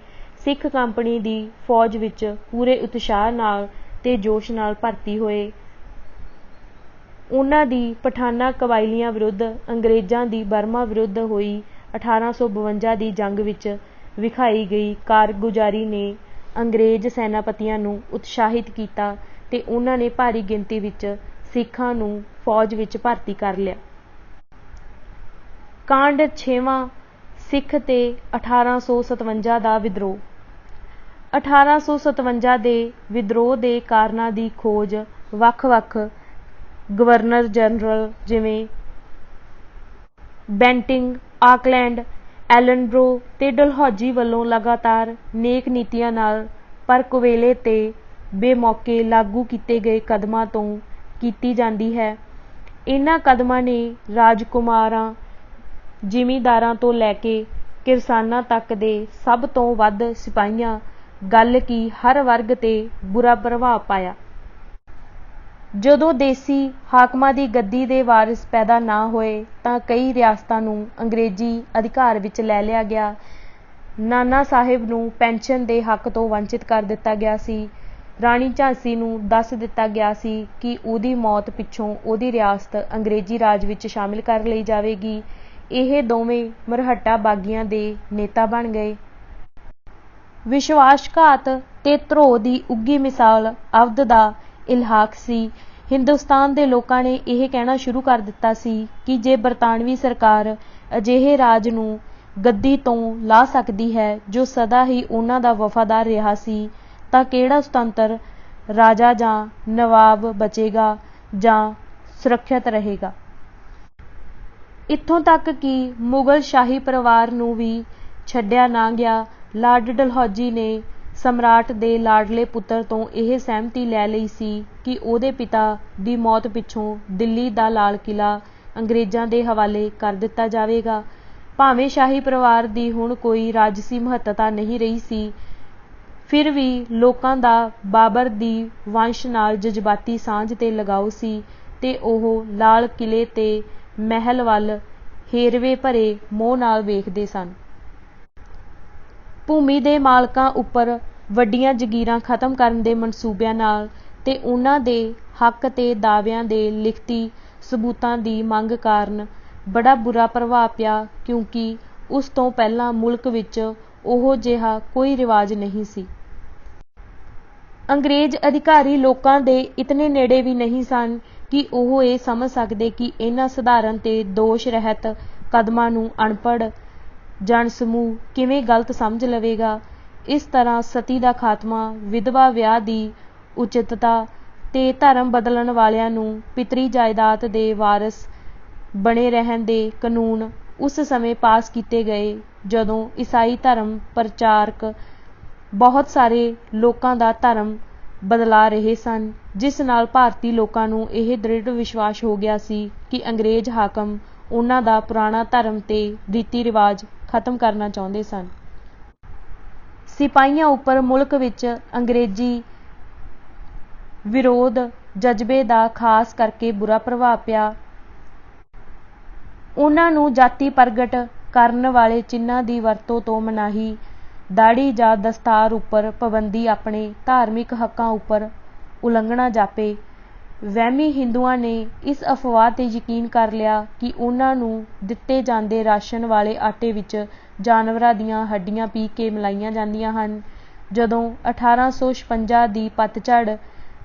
ਸਿੱਖ ਕੰਪਨੀ ਦੀ ਫੌਜ ਵਿੱਚ ਪੂਰੇ ਉਤਸ਼ਾਹ ਨਾਲ ਤੇ ਜੋਸ਼ ਨਾਲ ਭਰਤੀ ਹੋਏ। ਉਹਨਾਂ ਦੀ ਪਠਾਨਾਂ ਕਬਾਇਲੀਆਂ ਵਿਰੁੱਧ, ਅੰਗਰੇਜ਼ਾਂ ਦੀ ਬਰਮਾ ਵਿਰੁੱਧ ਹੋਈ 1852 ਦੀ ਜੰਗ ਵਿੱਚ ਵਿਖਾਈ ਗਈ ਕਾਰਗੁਜ਼ਾਰੀ ਨੇ ਅੰਗਰੇਜ਼ ਸੈਨਾਪਤੀਆਂ ਨੂੰ ਉਤਸ਼ਾਹਿਤ ਕੀਤਾ ਤੇ ਉਹਨਾਂ ਨੇ ਭਾਰੀ ਗਿਣਤੀ ਵਿੱਚ ਸਿੱਖਾਂ ਨੂੰ ਫੌਜ ਵਿੱਚ ਭਰਤੀ ਕਰ ਲਿਆ। ਕਾਂਡ 6ਵਾਂ ਸਿੱਖ ਤੇ 1857 ਦਾ ਵਿਦਰੋਹ। 1857 ਦੇ ਵਿਦਰੋਹ ਦੇ ਕਾਰਨਾਂ ਦੀ ਖੋਜ ਵੱਖ-ਵੱਖ ਗਵਰਨਰ ਜਨਰਲ ਜਿਵੇਂ ਬੈਂਟਿੰਗ, ਆਕਲੈਂਡ, ਐਲਨਬਰੋ ਤੇ ਡਲਹੌਜੀ ਵੱਲੋਂ ਲਗਾਤਾਰ ਨੇਕ ਨੀਤੀਆਂ ਨਾਲ ਪਰ ਕੁਵੇਲੇ ਤੇ ਬੇਮੌਕੇ ਲਾਗੂ ਕੀਤੇ ਗਏ ਕਦਮਾਂ ਤੋਂ ਕੀਤੀ ਜਾਂਦੀ ਹੈ। ਇਹਨਾਂ ਕਦਮਾਂ ਨੇ ਰਾਜਕੁਮਾਰਾਂ, ਜ਼ਿਮੀਂਦਾਰਾਂ ਤੋਂ ਲੈ ਕੇ ਕਿਰਸਾਨਾਂ ਤੱਕ ਦੇ ਸਭ ਤੋਂ ਵੱਧ ਸਿਪਾਹੀਆਂ, ਗੱਲ ਕੀ ਹਰ ਵਰਗ ਤੇ ਬੁਰਾ ਪ੍ਰਭਾਵ ਪਾਇਆ। ਜਦੋਂ ਦੇਸੀ ਹਾਕਮਾਂ ਦੀ ਗੱਦੀ ਦੇ ਵਾਰਿਸ ਪੈਦਾ ਨਾ ਹੋਏ ਤਾਂ ਕਈ ਰਿਆਸਤਾਂ ਨੂੰ ਅੰਗਰੇਜ਼ੀ ਅਧਿਕਾਰ ਵਿੱਚ ਲੈ ਲਿਆ ਗਿਆ। ਨਾਨਾ ਸਾਹਿਬ ਨੂੰ ਪੈਨਸ਼ਨ ਦੇ ਹੱਕ ਤੋਂ ਵੰਚਿਤ ਕਰ ਦਿੱਤਾ ਗਿਆ ਸੀ। ਰਾਣੀ ਝਾਂਸੀ ਨੂੰ ਦੱਸ ਦਿੱਤਾ ਗਿਆ ਸੀ ਕਿ ਉਹਦੀ ਮੌਤ ਪਿੱਛੋਂ ਉਹਦੀ ਰਿਆਸਤ ਅੰਗਰੇਜ਼ੀ ਰਾਜ ਵਿੱਚ ਸ਼ਾਮਿਲ ਕਰ ਲਈ ਜਾਵੇਗੀ। ਇਹ ਦੋਵੇਂ ਮਰਹੱਟਾ ਬਾਗੀਆਂ ਦੇ ਨੇਤਾ ਬਣ ਗਏ। ਵਿਸ਼ਵਾਸਘਾਤ ਤੇ ਧਰੋਹ ਦੀ ਉੱਘੀ ਮਿਸਾਲ ਅਵਧ ਦਾ ਇਲਹਾਕ ਸੀ। ਹਿੰਦੁਸਤਾਨ ਦੇ ਲੋਕਾਂ ਨੇ ਇਹ ਕਹਿਣਾ ਸ਼ੁਰੂ ਕਰ ਦਿੱਤਾ ਸੀ ਕਿ ਜੇ ਬਰਤਾਨਵੀ ਸਰਕਾਰ ਅਜਿਹੇ ਰਾਜ ਨੂੰ ਗੱਦੀ ਤੋਂ ਲਾਹ ਸਕਦੀ ਹੈ ਜੋ ਸਦਾ ਹੀ ਉਹਨਾਂ ਦਾ ਵਫ਼ਾਦਾਰ ਰਿਹਾ ਸੀ, ਤਾਂ ਕਿਹੜਾ ਸੁਤੰਤਰ ਰਾਜਾ ਜਾਂ ਨਵਾਬ ਬਚੇਗਾ ਜਾਂ ਸੁਰੱਖਿਅਤ ਰਹੇਗਾ। ਇੱਥੋਂ ਤੱਕ ਕਿ ਮੁਗਲ ਸ਼ਾਹੀ ਪਰਿਵਾਰ ਨੂੰ ਵੀ ਛੱਡਿਆ ਨਾ ਗਿਆ। ਲਾਰਡ ਡਲਹੌਜੀ ਨੇ ਸਮਰਾਟ ਦੇ ਲਾਡਲੇ ਪੁੱਤਰ ਤੋਂ ਇਹ ਸਹਿਮਤੀ ਲੈ ਲਈ ਸੀ ਕਿ ਉਹਦੇ ਪਿਤਾ ਦੀ ਮੌਤ ਪਿੱਛੋਂ ਦਿੱਲੀ ਦਾ ਲਾਲ ਕਿਲ੍ਹਾ ਅੰਗਰੇਜ਼ਾਂ ਦੇ ਹਵਾਲੇ ਕਰ ਦਿੱਤਾ ਜਾਵੇਗਾ। ਭਾਵੇਂ ਸ਼ਾਹੀ ਪਰਿਵਾਰ ਦੀ ਹੁਣ ਕੋਈ ਰਾਜਸੀ ਮਹੱਤਤਾ ਨਹੀਂ ਰਹੀ ਸੀ, ਫਿਰ ਵੀ ਲੋਕਾਂ ਦਾ ਬਾਬਰ ਦੀ ਵੰਸ਼ ਨਾਲ ਜਜ਼ਬਾਤੀ ਸਾਂਝ ਤੇ ਲਗਾਓ ਸੀ ਤੇ ਉਹ ਲਾਲ ਕਿਲ੍ਹੇ ਤੇ ਮਹਿਲ ਵੱਲ ਹੇਰਵੇ ਭਰੇ ਮੋਹ ਨਾਲ ਵੇਖਦੇ ਸਨ। ਭੂਮੀ ਦੇ ਮਾਲਕਾਂ ਉੱਪਰ ਵੱਡੀਆਂ ਜਗੀਰਾਂ ਖਤਮ ਕਰਨ ਦੇ ਮਨਸੂਬਿਆਂ ਨਾਲ ਤੇ ਉਹਨਾਂ ਦੇ ਹੱਕ ਤੇ ਦਾਅਵਿਆਂ ਦੇ ਲਿਖਤੀ ਸਬੂਤਾਂ ਦੀ ਮੰਗ ਕਾਰਨ ਬੜਾ ਬੁਰਾ ਪ੍ਰਭਾਵ ਪਿਆ, ਕਿਉਂਕਿ ਉਸ ਤੋਂ ਪਹਿਲਾਂ ਮੁਲਕ ਵਿੱਚ ਉਹੋ ਜਿਹਾ ਕੋਈ ਰਿਵਾਜ ਨਹੀਂ ਸੀ। ਅੰਗਰੇਜ਼ ਅਧਿਕਾਰੀ ਲੋਕਾਂ ਦੇ ਇਤਨੇ ਨੇੜੇ ਵੀ ਨਹੀਂ ਸਨ ਕਿ ਉਹ ਇਹ ਸਮਝ ਸਕਦੇ ਕਿ ਇਹਨਾਂ ਸਧਾਰਨ ਤੇ ਦੋਸ਼ ਰਹਿਤ ਕਦਮਾਂ ਨੂੰ ਅਨਪੜ੍ਹ ਜਨ ਸਮੂਹ ਕਿਵੇਂ ਗਲਤ ਸਮਝ ਲਵੇਗਾ। ਇਸ ਤਰ੍ਹਾਂ ਸਤੀ ਦਾ ਖਾਤਮਾ, ਵਿਧਵਾ ਵਿਆਹ ਦੀ ਉਚਿਤਤਾ ਤੇ ਧਰਮ ਬਦਲਣ ਵਾਲਿਆਂ ਨੂੰ ਪਿਤਰੀ ਜਾਇਦਾਦ ਦੇ ਵਾਰਸ ਬਣੇ ਰਹਿਣ ਦੇ ਕਾਨੂੰਨ ਉਸ ਸਮੇਂ ਪਾਸ ਕੀਤੇ ਗਏ ਜਦੋਂ ਈਸਾਈ ਧਰਮ ਪ੍ਰਚਾਰਕ ਬਹੁਤ ਸਾਰੇ ਲੋਕਾਂ ਦਾ ਧਰਮ ਬਦਲਾ ਰਹੇ ਸਨ, ਜਿਸ ਨਾਲ ਭਾਰਤੀ ਲੋਕਾਂ ਨੂੰ ਇਹ ਦ੍ਰਿੜ ਵਿਸ਼ਵਾਸ ਹੋ ਗਿਆ ਸੀ ਕਿ ਅੰਗਰੇਜ਼ ਹਾਕਮ ਉਹਨਾਂ ਦਾ ਪੁਰਾਣਾ ਧਰਮ ਤੇ ਰੀਤੀ ਰਿਵਾਜ ਖਤਮ ਕਰਨਾ ਚਾਹੁੰਦੇ ਸਨ। ਸਿਪਾਹੀਆਂ ਉੱਪਰ ਮੁਲਕ ਵਿੱਚ ਅੰਗਰੇਜ਼ੀ ਵਿਰੋਧ ਜਜ਼ਬੇ ਦਾ ਖਾਸ ਕਰਕੇ ਬੁਰਾ ਪ੍ਰਭਾਵ ਪਿਆ। ਉਹਨਾਂ ਨੂੰ ਜਾਤੀ ਪ੍ਰਗਟ ਕਰਨ ਵਾਲੇ ਚਿੰਨ੍ਹਾਂ ਦੀ ਵਰਤੋਂ ਤੋਂ ਮਨਾਹੀ, ਦਾੜ੍ਹੀ ਜਾਂ ਦਸਤਾਰ ਉੱਪਰ ਪਾਬੰਦੀ ਆਪਣੇ ਧਾਰਮਿਕ ਹੱਕਾਂ ਉੱਪਰ ਉਲੰਘਣਾ ਜਾਪੇ। ਵਹਿਮੀ ਹਿੰਦੂਆਂ ਨੇ ਇਸ ਅਫਵਾਹ ਤੇ ਯਕੀਨ ਕਰ ਲਿਆ ਕਿ ਉਹਨਾਂ ਨੂੰ ਦਿੱਤੇ ਜਾਂਦੇ ਰਾਸ਼ਨ ਵਾਲੇ ਆਟੇ ਵਿੱਚ ਜਾਨਵਰਾਂ ਦੀਆਂ ਹੱਡੀਆਂ ਪੀ ਕੇ ਮਿਲਾਈਆਂ ਜਾਂਦੀਆਂ ਹਨ। ਜਦੋਂ 1856 ਦੀ ਪਤਝੜ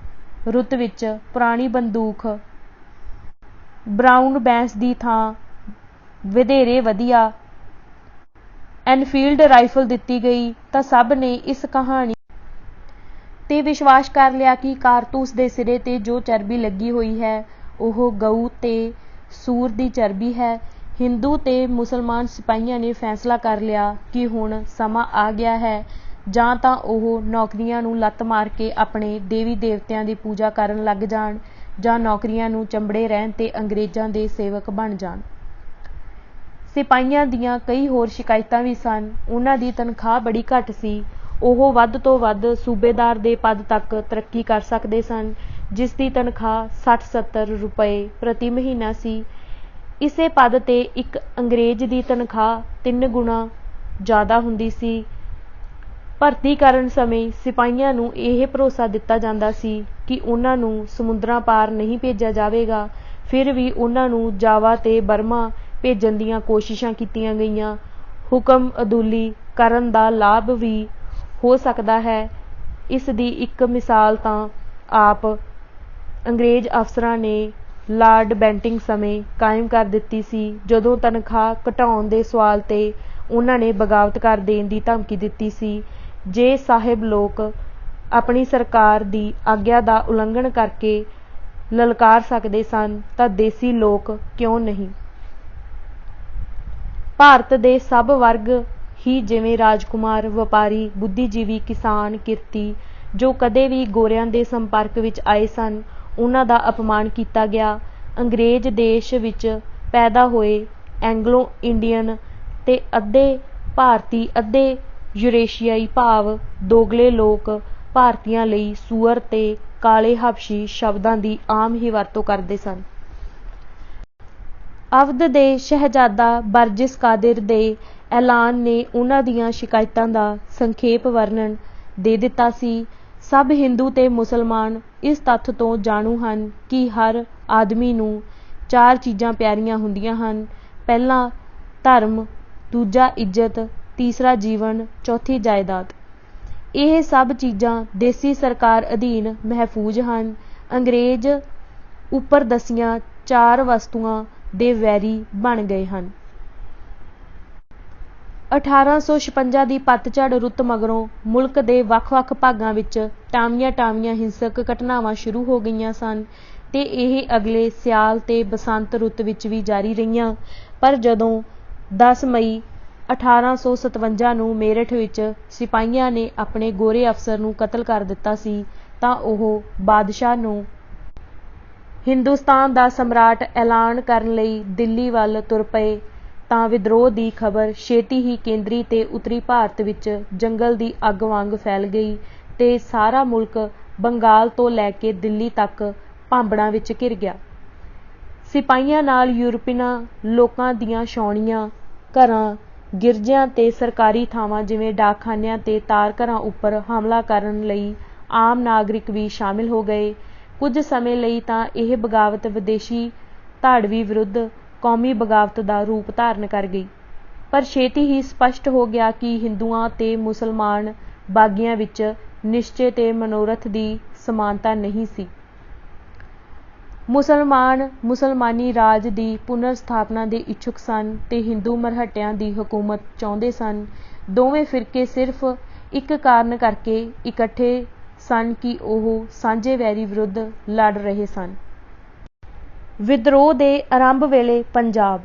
ਰੁੱਤ ਵਿੱਚ ਪੁਰਾਣੀ ਬੰਦੂਕ ਬਰਾਊਨ ਬੈਂਸ ਦੀ ਥਾਂ ਵਧੇਰੇ ਵਧੀਆ ਐਨਫੀਲਡ ਰਾਈਫਲ ਦਿੱਤੀ ਗਈ ਤਾਂ ਸਭ ਨੇ ਇਸ ਕਹਾਣੀ ਤੇ ਵਿਸ਼ਵਾਸ ਕਰ ਲਿਆ ਕਿ ਕਾਰਤੂਸ ਦੇ ਸਿਰੇ ਤੇ ਜੋ ਚਰਬੀ ਲੱਗੀ ਹੋਈ ਹੈ ਉਹ ਗਊ ਤੇ ਸੂਰ ਦੀ ਚਰਬੀ ਹੈ। ਹਿੰਦੂ ਤੇ ਮੁਸਲਮਾਨ ਸਿਪਾਹੀਆਂ ਨੇ ਫੈਸਲਾ ਕਰ ਲਿਆ ਕਿ ਹੁਣ ਸਮਾਂ ਆ ਗਿਆ ਹੈ, ਜਾਂ ਤਾਂ ਉਹ ਨੌਕਰੀਆਂ ਨੂੰ ਲੱਤ ਮਾਰ ਕੇ ਆਪਣੇ ਦੇਵੀ ਦੇਵਤਿਆਂ ਦੀ ਪੂਜਾ ਕਰਨ ਲੱਗ ਜਾਣ ਜਾਂ ਨੌਕਰੀਆਂ ਨੂੰ ਚੰਬੜੇ ਰਹਿਣ ਤੇ ਅੰਗਰੇਜ਼ਾਂ ਦੇ ਸੇਵਕ ਬਣ ਜਾਣ। ਸਿਪਾਹੀਆਂ ਦੀਆਂ ਕਈ ਹੋਰ ਸ਼ਿਕਾਇਤਾਂ ਵੀ ਸਨ। ਉਹਨਾਂ ਦੀ ਤਨਖਾਹ ਬੜੀ ਘੱਟ ਸੀ। ਉਹ ਵੱਧ ਤੋਂ ਵੱਧ ਸੂਬੇਦਾਰ ਦੇ ਪਦ ਤੱਕ ਤਰੱਕੀ ਕਰ ਸਕਦੇ ਸਨ, ਜਿਸ ਦੀ ਤਨਖਾਹ 60-70 ਰੁਪਏ ਪ੍ਰਤੀ ਮਹੀਨਾ ਸੀ। ਇਸੇ ਪਦ ਤੇ ਇੱਕ ਅੰਗਰੇਜ਼ ਦੀ ਤਨਖਾਹ 3 ਗੁਣਾ ਜ਼ਿਆਦਾ ਹੁੰਦੀ ਸੀ। ਭਰਤੀ ਕਰਨ ਸਮੇਂ ਸਿਪਾਹੀਆਂ ਨੂੰ ਇਹ ਭਰੋਸਾ ਦਿੱਤਾ ਜਾਂਦਾ ਸੀ ਕਿ ਉਹਨਾਂ ਨੂੰ ਸਮੁੰਦਰਾਂ ਪਾਰ ਨਹੀਂ ਭੇਜਿਆ ਜਾਵੇਗਾ। ਫਿਰ ਵੀ ਉਹਨਾਂ ਨੂੰ ਜਾਵਾ ਤੇ ਬਰਮਾ ਭੇਜਣ ਦੀਆਂ ਕੋਸ਼ਿਸ਼ਾਂ ਕੀਤੀਆਂ ਗਈਆਂ। ਹੁਕਮ ਅਦੁੱਲੀ ਕਰਨ ਦਾ ਲਾਭ ਵੀ ਹੋ ਸਕਦਾ ਹੈ। ਇਸ ਦੀ ਇੱਕ ਮਿਸਾਲ ਤਾਂ ਆਪ ਅੰਗਰੇਜ਼ ਅਫਸਰਾਂ ਨੇ ਲਾਰਡ ਬੈਂਟਿੰਗ ਸਮੇਂ ਕਾਇਮ ਕਰ ਦਿੱਤੀ ਸੀ, ਜਦੋਂ ਤਨਖਾਹ ਘਟਾਉਣ ਦੇ ਸਵਾਲ ਤੇ ਉਹਨਾਂ ਨੇ ਬਗਾਵਤ ਕਰ ਦੇਣ ਦੀ ਧਮਕੀ ਦਿੱਤੀ ਸੀ। ਜੇ ਸਾਹਿਬ ਲੋਕ ਆਪਣੀ ਸਰਕਾਰ ਦੀ ਆਗਿਆ ਦਾ ਉਲੰਘਣ ਕਰਕੇ ਲਲਕਾਰ ਸਕਦੇ ਸਨ ਤਾਂ ਦੇਸੀ ਲੋਕ ਕਿਉਂ ਨਹੀਂ। ਭਾਰਤ ਦੇ ਸਭ ਵਰਗ ਹੀ ਜਿਵੇਂ ਰਾਜਕੁਮਾਰ, ਵਪਾਰੀ, ਬੁੱਧੀਜੀਵੀ, ਕਿਸਾਨ, ਕਿਰਤੀ ਜੋ ਕਦੇ ਵੀ ਗੋਰਿਆਂ ਦੇ ਸੰਪਰਕ ਵਿੱਚ ਆਏ ਸਨ, ਉਹਨਾਂ ਦਾ ਅਪਮਾਨ ਕੀਤਾ ਗਿਆ। ਅੰਗਰੇਜ਼ ਦੇਸ਼ ਵਿੱਚ ਪੈਦਾ ਹੋਏ ਐਂਗਲੋ ਇੰਡੀਅਨ ਤੇ ਅੱਧੇ ਭਾਰਤੀ ਅੱਧੇ ਯੂਰੇਸ਼ੀਆਈ ਭਾਵ ਦੋਗਲੇ ਲੋਕ ਭਾਰਤੀਆਂ ਲਈ ਸੂਅਰ ਤੇ ਕਾਲੇ ਹਬਸ਼ੀ ਸ਼ਬਦਾਂ ਦੀ ਆਮ ਹੀ ਵਰਤੋਂ ਕਰਦੇ ਸਨ। ਅਵਧ ਦੇ ਸ਼ਹਿਜ਼ਾਦਾ ਬਰਜਿਸ ਕਾਦਰ ਦੇ ਐਲਾਨ ਨੇ ਉਹਨਾਂ ਦੀਆਂ ਸ਼ਿਕਾਇਤਾਂ ਦਾ ਸੰਖੇਪ ਵਰਣਨ ਦੇ ਦਿੱਤਾ ਸੀ। ਸਭ ਹਿੰਦੂ ਤੇ ਮੁਸਲਮਾਨ ਇਸ ਤੱਥ ਤੋਂ ਜਾਣੂ ਹਨ ਕਿ ਹਰ ਆਦਮੀ ਨੂੰ 4 ਚੀਜ਼ਾਂ ਪਿਆਰੀਆਂ ਹੁੰਦੀਆਂ ਹਨ। ਪਹਿਲਾ ਧਰਮ, ਦੂਜਾ ਇੱਜ਼ਤ, ਤੀਸਰਾ ਜੀਵਨ, ਚੌਥੀ ਜਾਇਦਾਦ। ਇਹ ਸਭ ਚੀਜ਼ਾਂ ਦੇਸੀ ਸਰਕਾਰ ਅਧੀਨ ਮਹਿਫੂਜ਼ ਹਨ। ਅੰਗਰੇਜ਼ ਉੱਪਰ ਦੱਸੀਆਂ 4 ਵਸਤੂਆਂ ਦੇ ਵੈਰੀ ਬਣ ਗਏ ਹਨ। 1856 ਦੀ ਪਤਝੜ ਰੁੱਤ ਮਗਰੋਂ ਮੁਲਕ ਦੇ ਵੱਖ-ਵੱਖ ਭਾਗਾਂ ਵਿੱਚ ਟਾਵੀਆਂ-ਟਾਵੀਆਂ ਹਿੰਸਕ ਘਟਨਾਵਾਂ ਸ਼ੁਰੂ ਹੋ ਗਈਆਂ ਸਨ ਤੇ ਇਹ ਅਗਲੇ ਸਿਆਲ ਤੇ ਬਸੰਤ ਰੁੱਤ ਵਿੱਚ ਵੀ ਜਾਰੀ ਰਹੀਆਂ। ਪਰ ਜਦੋਂ 10 ਮਈ 1857 ਨੂੰ ਮੇਰਠ ਵਿੱਚ ਸਿਪਾਹੀਆਂ ਨੇ ਆਪਣੇ ਗੋਰੇ ਅਫਸਰ ਨੂੰ ਕਤਲ ਕਰ ਦਿੱਤਾ ਸੀ ਤਾਂ ਉਹ ਬਾਦਸ਼ਾਹ ਨੂੰ ਹਿੰਦੁਸਤਾਨ ਦਾ ਸਮਰਾਟ ਐਲਾਨ ਕਰਨ ਲਈ ਦਿੱਲੀ ਵੱਲ ਤੁਰ ਪਏ ਤਾਂ ਵਿਦਰੋਹ ਦੀ ਖਬਰ ਛੇਤੀ ਹੀ ਕੇਂਦਰੀ ਤੇ ਉੱਤਰੀ ਭਾਰਤ ਵਿੱਚ ਜੰਗਲ ਦੀ ਅੱਗ ਵਾਂਗ ਫੈਲ ਗਈ ਤੇ ਸਾਰਾ ਮੁਲਕ ਬੰਗਾਲ ਤੋਂ ਲੈ ਕੇ ਦਿੱਲੀ ਤੱਕ ਭਾਂਬੜਾਂ ਵਿੱਚ ਘਿਰ ਗਿਆ। ਸਿਪਾਹੀਆਂ ਨਾਲ ਯੂਰਪੀਨਾਂ ਲੋਕਾਂ ਦੀਆਂ ਛਾਉਣੀਆਂ, ਘਰਾਂ, ਗਿਰਜਿਆਂ ਤੇ ਸਰਕਾਰੀ ਥਾਵਾਂ ਜਿਵੇਂ ਡਾਕਖਾਨਿਆਂ ਤੇ ਤਾਰ ਘਰਾਂ ਉੱਪਰ ਹਮਲਾ ਕਰਨ ਲਈ ਆਮ ਨਾਗਰਿਕ ਵੀ ਸ਼ਾਮਿਲ ਹੋ ਗਏ। ਕੁਝ ਸਮੇਂ ਲਈ ਤਾਂ ਇਹ ਬਗਾਵਤ ਵਿਦੇਸ਼ੀ ਧਾੜਵੀ ਵਿਰੁੱਧ ਕੌਮੀ ਬਗਾਵਤ ਦਾ ਰੂਪ ਧਾਰਨ ਕਰ ਗਈ। ਪਰ ਛੇਤੀ ਹੀ ਸਪਸ਼ਟ ਹੋ ਗਿਆ ਕਿ ਹਿੰਦੂਆਂ ਤੇ ਮੁਸਲਮਾਨ ਬਾਗੀਆਂ ਵਿੱਚ ਨਿਸ਼ਚੇ ਤੇ ਮਨੋਰਥ ਦੀ ਸਮਾਨਤਾ ਨਹੀਂ ਸੀ। ਮੁਸਲਮਾਨ ਮੁਸਲਮਾਨੀ ਰਾਜ ਦੀ ਪੁਨਰ ਸਥਾਪਨਾ ਦੇ ਇੱਛੁਕ ਸਨ ਤੇ ਹਿੰਦੂ ਮਰਹੱਟਿਆਂ ਦੀ ਹਕੂਮਤ ਚਾਹੁੰਦੇ ਸਨ। ਦੋਵੇਂ ਫਿਰਕੇ ਸਿਰਫ ਇੱਕ ਕਾਰਨ ਕਰਕੇ ਇਕੱਠੇ ਸਨ ਕਿ ਉਹ ਸਾਂਝੇ ਵੈਰੀ ਵਿਰੁੱਧ ਲੜ ਰਹੇ ਸਨ। ਵਿਦਰੋਹ ਦੇ ਆਰੰਭ ਵੇਲੇ ਪੰਜਾਬ।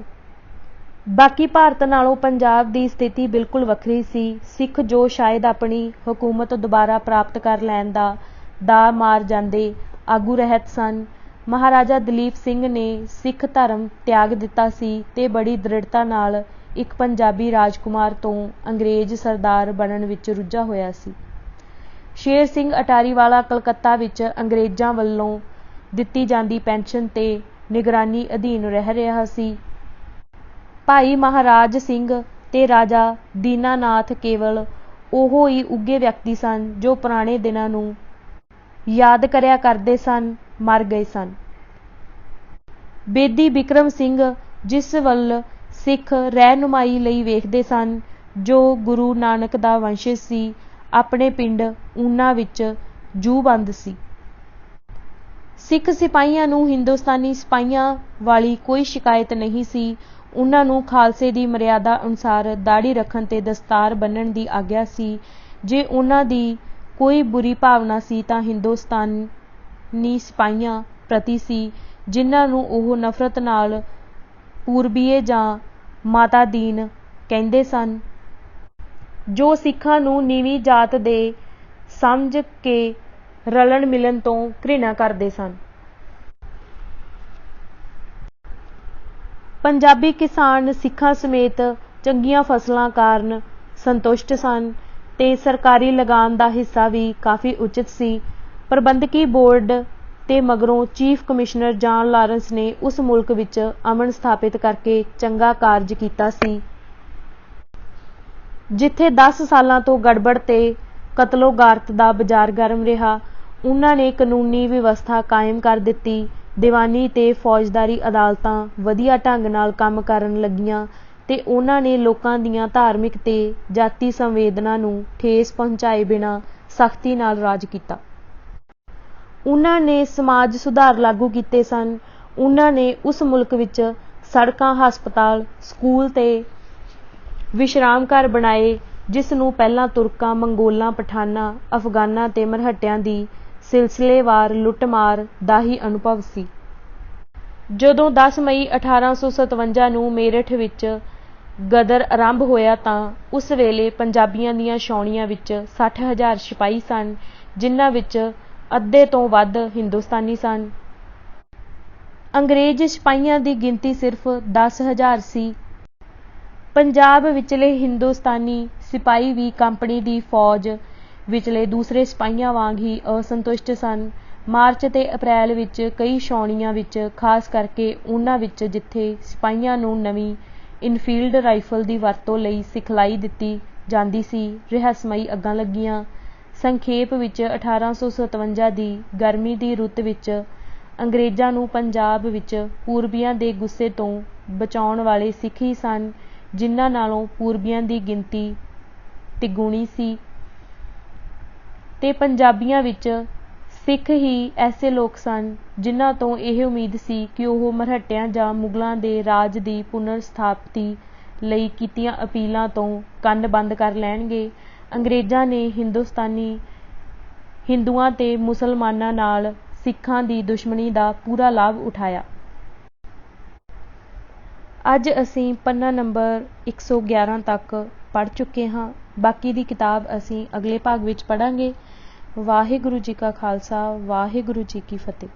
ਬਾਕੀ ਭਾਰਤ ਨਾਲੋਂ ਪੰਜਾਬ ਦੀ ਸਥਿਤੀ ਬਿਲਕੁਲ ਵੱਖਰੀ ਸੀ। ਸਿੱਖ ਜੋ ਸ਼ਾਇਦ ਆਪਣੀ ਹਕੂਮਤ ਦੁਬਾਰਾ ਪ੍ਰਾਪਤ ਕਰ ਲੈਣ ਦਾ ਮਾਰ ਜਾਂਦੇ ਆਗੂ ਰਹਿਤ ਸਨ। ਮਹਾਰਾਜਾ ਦਲੀਪ ਸਿੰਘ ਨੇ ਸਿੱਖ ਧਰਮ ਤਿਆਗ ਦਿੱਤਾ ਸੀ ਤੇ ਬੜੀ ਦ੍ਰਿੜਤਾ ਨਾਲ ਇੱਕ ਪੰਜਾਬੀ ਰਾਜਕੁਮਾਰ ਤੋਂ ਅੰਗਰੇਜ਼ ਸਰਦਾਰ ਬਣਨ ਵਿੱਚ ਰੁੱਝਾ ਹੋਇਆ ਸੀ। ਸ਼ੇਰ ਸਿੰਘ ਅਟਾਰੀਵਾਲਾ ਕਲਕੱਤਾ ਵਿੱਚ ਅੰਗਰੇਜ਼ਾਂ ਵੱਲੋਂ ਦਿੱਤੀ ਜਾਂਦੀ ਪੈਨਸ਼ਨ ਤੇ ਨਿਗਰਾਨੀ ਅਧੀਨ ਰਹਿ ਰਿਹਾ ਸੀ। ਭਾਈ ਮਹਾਰਾਜ ਸਿੰਘ ਤੇ ਰਾਜਾ ਦੀਨਾਨਾਥ ਕੇਵਲ ਉਹ ਹੀ ਉੱਘੇ ਵਿਅਕਤੀ ਸਨ ਜੋ ਪੁਰਾਣੇ ਦਿਨਾਂ ਨੂੰ ਯਾਦ ਕਰਿਆ ਕਰਦੇ ਸਨ, ਮਰ ਗਏ ਸਨ। ਬੇਦੀ ਬਿਕਰਮ ਸਿੰਘ ਜਿਸ ਵੱਲ ਸਿੱਖ ਰਹਿਨੁਮਾਈ ਲਈ ਵੇਖਦੇ ਸਨ, ਜੋ ਗੁਰੂ ਨਾਨਕ ਦਾ ਵੰਸ਼ਜ ਸੀ, ਆਪਣੇ ਪਿੰਡ ਊਨਾ ਵਿੱਚ ਜੂਬੰਦ ਸੀ। ਸਿੱਖ ਸਿਪਾਹੀਆਂ ਨੂੰ ਹਿੰਦੁਸਤਾਨੀ ਸਿਪਾਹੀਆਂ ਵਾਲੀ ਕੋਈ ਸ਼ਿਕਾਇਤ ਨਹੀਂ ਸੀ। ਉਹਨਾਂ ਨੂੰ ਖਾਲਸੇ ਦੀ ਮਰਿਆਦਾ ਅਨੁਸਾਰ ਦਾੜ੍ਹੀ ਰੱਖਣ ਤੇ ਦਸਤਾਰ ਬੰਨ੍ਹਣ ਦੀ ਆਗਿਆ ਸੀ। ਜੇ ਉਹਨਾਂ ਦੀ ਕੋਈ ਬੁਰੀ ਭਾਵਨਾ ਸੀ ਤਾਂ ਹਿੰਦੁਸਤਾਨੀ ਸਿਪਾਹੀਆਂ ਪ੍ਰਤੀ ਸੀ, ਜਿਨ੍ਹਾਂ ਨੂੰ ਉਹ ਨਫ਼ਰਤ ਨਾਲ ਪੂਰਬੀਏ ਜਾਂ ਮਾਤਾਦੀਨ ਕਹਿੰਦੇ ਸਨ, ਜੋ ਸਿੱਖਾਂ ਨੂੰ ਨੀਵੀਂ ਜਾਤ ਦੇ ਸਮਝ ਕੇ ਰਲਣ ਮਿਲਣ ਤੋਂ ਘ੍ਰਿਣਾ ਕਰਦੇ ਸਨ। ਪੰਜਾਬੀ ਕਿਸਾਨ ਸਿੱਖਾਂ ਸਮੇਤ ਚੰਗੀਆਂ ਫਸਲਾਂ ਕਾਰਨ ਸੰਤੁਸ਼ਟ ਸਨ ਤੇ ਸਰਕਾਰੀ ਲਗਾਨ ਦਾ ਹਿੱਸਾ ਵੀ ਕਾਫੀ ਉਚਿਤ ਸੀ। ਪ੍ਰਬੰਧਕੀ ਬੋਰਡ ਤੇ ਮਗਰੋਂ ਚੀਫ ਕਮਿਸ਼ਨਰ ਜਾਨ ਲਾਰੈਂਸ ਨੇ ਉਸ ਮੁਲਕ ਵਿੱਚ ਅਮਨ ਸਥਾਪਿਤ ਕਰਕੇ ਚੰਗਾ ਕਾਰਜ ਕੀਤਾ ਸੀ। ਜਿੱਥੇ 10 ਸਾਲਾਂ ਤੋਂ ਗੜਬੜ ਤੇ ਕਤਲੋਗਾਰਤ ਦਾ ਬਾਜ਼ਾਰ ਗਰਮ ਰਿਹਾ, ਉਹਨਾਂ ਨੇ ਕਾਨੂੰਨੀ ਵਿਵਸਥਾ ਕਾਇਮ ਕਰ ਦਿੱਤੀ। ਦੀਵਾਨੀ ਤੇ ਫੌਜਦਾਰੀ ਅਦਾਲਤਾਂ ਵਧੀਆ ਢੰਗ ਨਾਲ ਕੰਮ ਕਰਨ ਲੱਗੀਆਂ ਤੇ ਉਹਨਾਂ ਨੇ ਲੋਕਾਂ ਦੀਆਂ ਧਾਰਮਿਕ ਤੇ ਜਾਤੀ ਸੰਵੇਦਨਾ ਨੂੰ ਠੇਸ ਪਹੁੰਚਾਏ ਬਿਨਾਂ ਸਖਤੀ ਨਾਲ ਰਾਜ ਕੀਤਾ। ਉਹਨਾਂ ਨੇ ਸਮਾਜ ਸੁਧਾਰ ਲਾਗੂ ਕੀਤੇ ਸਨ। ਉਹਨਾਂ ਨੇ ਉਸ ਮੁਲਕ ਵਿੱਚ ਸੜਕਾਂ, ਹਸਪਤਾਲ, ਸਕੂਲ ਤੇ ਵਿਸ਼ਰਾਮ ਘਰ ਬਣਾਏ ਜਿਸ ਨੂੰ ਪਹਿਲਾਂ ਤੁਰਕਾਂ, ਮੰਗੋਲਾਂ, ਪਠਾਨਾਂ, ਅਫਗਾਨਾਂ ਤੇ ਮਰਹੱਟਿਆਂ ਦੀ ਸਿਲਸਿਲੇਵਾਰ ਲੁੱਟਮਾਰ ਦਾ ਹੀ ਅਨੁਭਵ ਸੀ। ਜਦੋਂ 10 ਮਈ 1857 ਨੂੰ ਮੇਰਠ ਵਿੱਚ ਗਦਰ ਆਰੰਭ ਹੋਇਆ ਤਾਂ ਉਸ ਵੇਲੇ ਪੰਜਾਬੀਆਂ ਦੀਆਂ ਛਾਉਣੀਆਂ ਵਿੱਚ 60,000 ਸਿਪਾਹੀ ਸਨ, ਜਿਨ੍ਹਾਂ ਵਿੱਚ ਅੱਧੇ ਤੋਂ ਵੱਧ ਹਿੰਦੁਸਤਾਨੀ ਸਨ। ਅੰਗਰੇਜ਼ ਸਿਪਾਹੀਆਂ ਦੀ ਗਿਣਤੀ ਸਿਰਫ 10,000 ਸੀ। ਪੰਜਾਬ ਵਿਚਲੇ ਹਿੰਦੁਸਤਾਨੀ ਸਿਪਾਹੀ ਵੀ ਕੰਪਨੀ ਦੀ ਫੌਜ ਵਿਚਲੇ ਦੂਸਰੇ ਸਿਪਾਹੀਆਂ ਵਾਂਗ ਹੀ ਅਸੰਤੁਸ਼ਟ ਸਨ। ਮਾਰਚ ਤੇ ਅਪ੍ਰੈਲ ਵਿੱਚ ਕਈ ਛਾਉਣੀਆਂ ਵਿੱਚ, ਖਾਸ ਕਰਕੇ ਉਨ੍ਹਾਂ ਵਿੱਚ ਜਿੱਥੇ ਸਿਪਾਹੀਆਂ ਨੂੰ ਨਵੀਂ ਇਨਫੀਲਡ ਰਾਈਫਲ ਦੀ ਵਰਤੋਂ ਲਈ ਸਿਖਲਾਈ ਦਿੱਤੀ ਜਾਂਦੀ ਸੀ, ਰਹੱਸਮਈ ਅੱਗਾਂ ਲੱਗੀਆਂ। ਸੰਖੇਪ ਵਿੱਚ 1857 ਦੀ ਗਰਮੀ ਦੀ ਰੁੱਤ ਵਿੱਚ ਅੰਗਰੇਜ਼ਾਂ ਨੂੰ ਪੰਜਾਬ ਵਿੱਚ ਪੂਰਬੀਆਂ ਦੇ ਗੁੱਸੇ ਤੋਂ ਬਚਾਉਣ ਵਾਲੇ ਸਿੱਖ ਹੀ ਸਨ, ਜਿਨ੍ਹਾਂ ਨਾਲੋਂ ਪੂਰਬੀਆਂ ਦੀ ਗਿਣਤੀ ਤਿਗੁਣੀ ਸੀ, ਤੇ ਪੰਜਾਬੀਆਂ ਵਿੱਚ ਸਿੱਖ ਹੀ ਐਸੇ ਲੋਕ ਸਨ ਜਿਨ੍ਹਾਂ ਤੋਂ ਇਹ ਉਮੀਦ ਸੀ ਕਿ ਉਹ ਮਰਹੱਟਿਆਂ ਜਾਂ ਮੁਗਲਾਂ ਦੇ ਰਾਜ ਦੀ ਪੁਨਰ ਸਥਾਪਤੀ ਲਈ ਕੀਤੀਆਂ ਅਪੀਲਾਂ ਤੋਂ ਕੰਨ ਬੰਦ ਕਰ ਲੈਣਗੇ। ਅੰਗਰੇਜ਼ਾਂ ਨੇ ਹਿੰਦੂਆਂ ਤੇ ਮੁਸਲਮਾਨਾਂ ਨਾਲ ਸਿੱਖਾਂ ਦੀ ਦੁਸ਼ਮਣੀ ਦਾ ਪੂਰਾ ਲਾਭ ਉਠਾਇਆ। ਅੱਜ ਅਸੀਂ ਪੰਨਾ ਨੰਬਰ 111 ਤੱਕ ਪੜ੍ਹ ਚੁੱਕੇ ਹਾਂ। ਬਾਕੀ ਦੀ ਕਿਤਾਬ ਅਸੀਂ ਅਗਲੇ ਭਾਗ ਵਿੱਚ ਪੜ੍ਹਾਂਗੇ। ਵਾਹਿਗੁਰੂ ਜੀ ਕਾ ਖਾਲਸਾ, ਵਾਹਿਗੁਰੂ ਜੀ ਕੀ ਫਤਿਹ।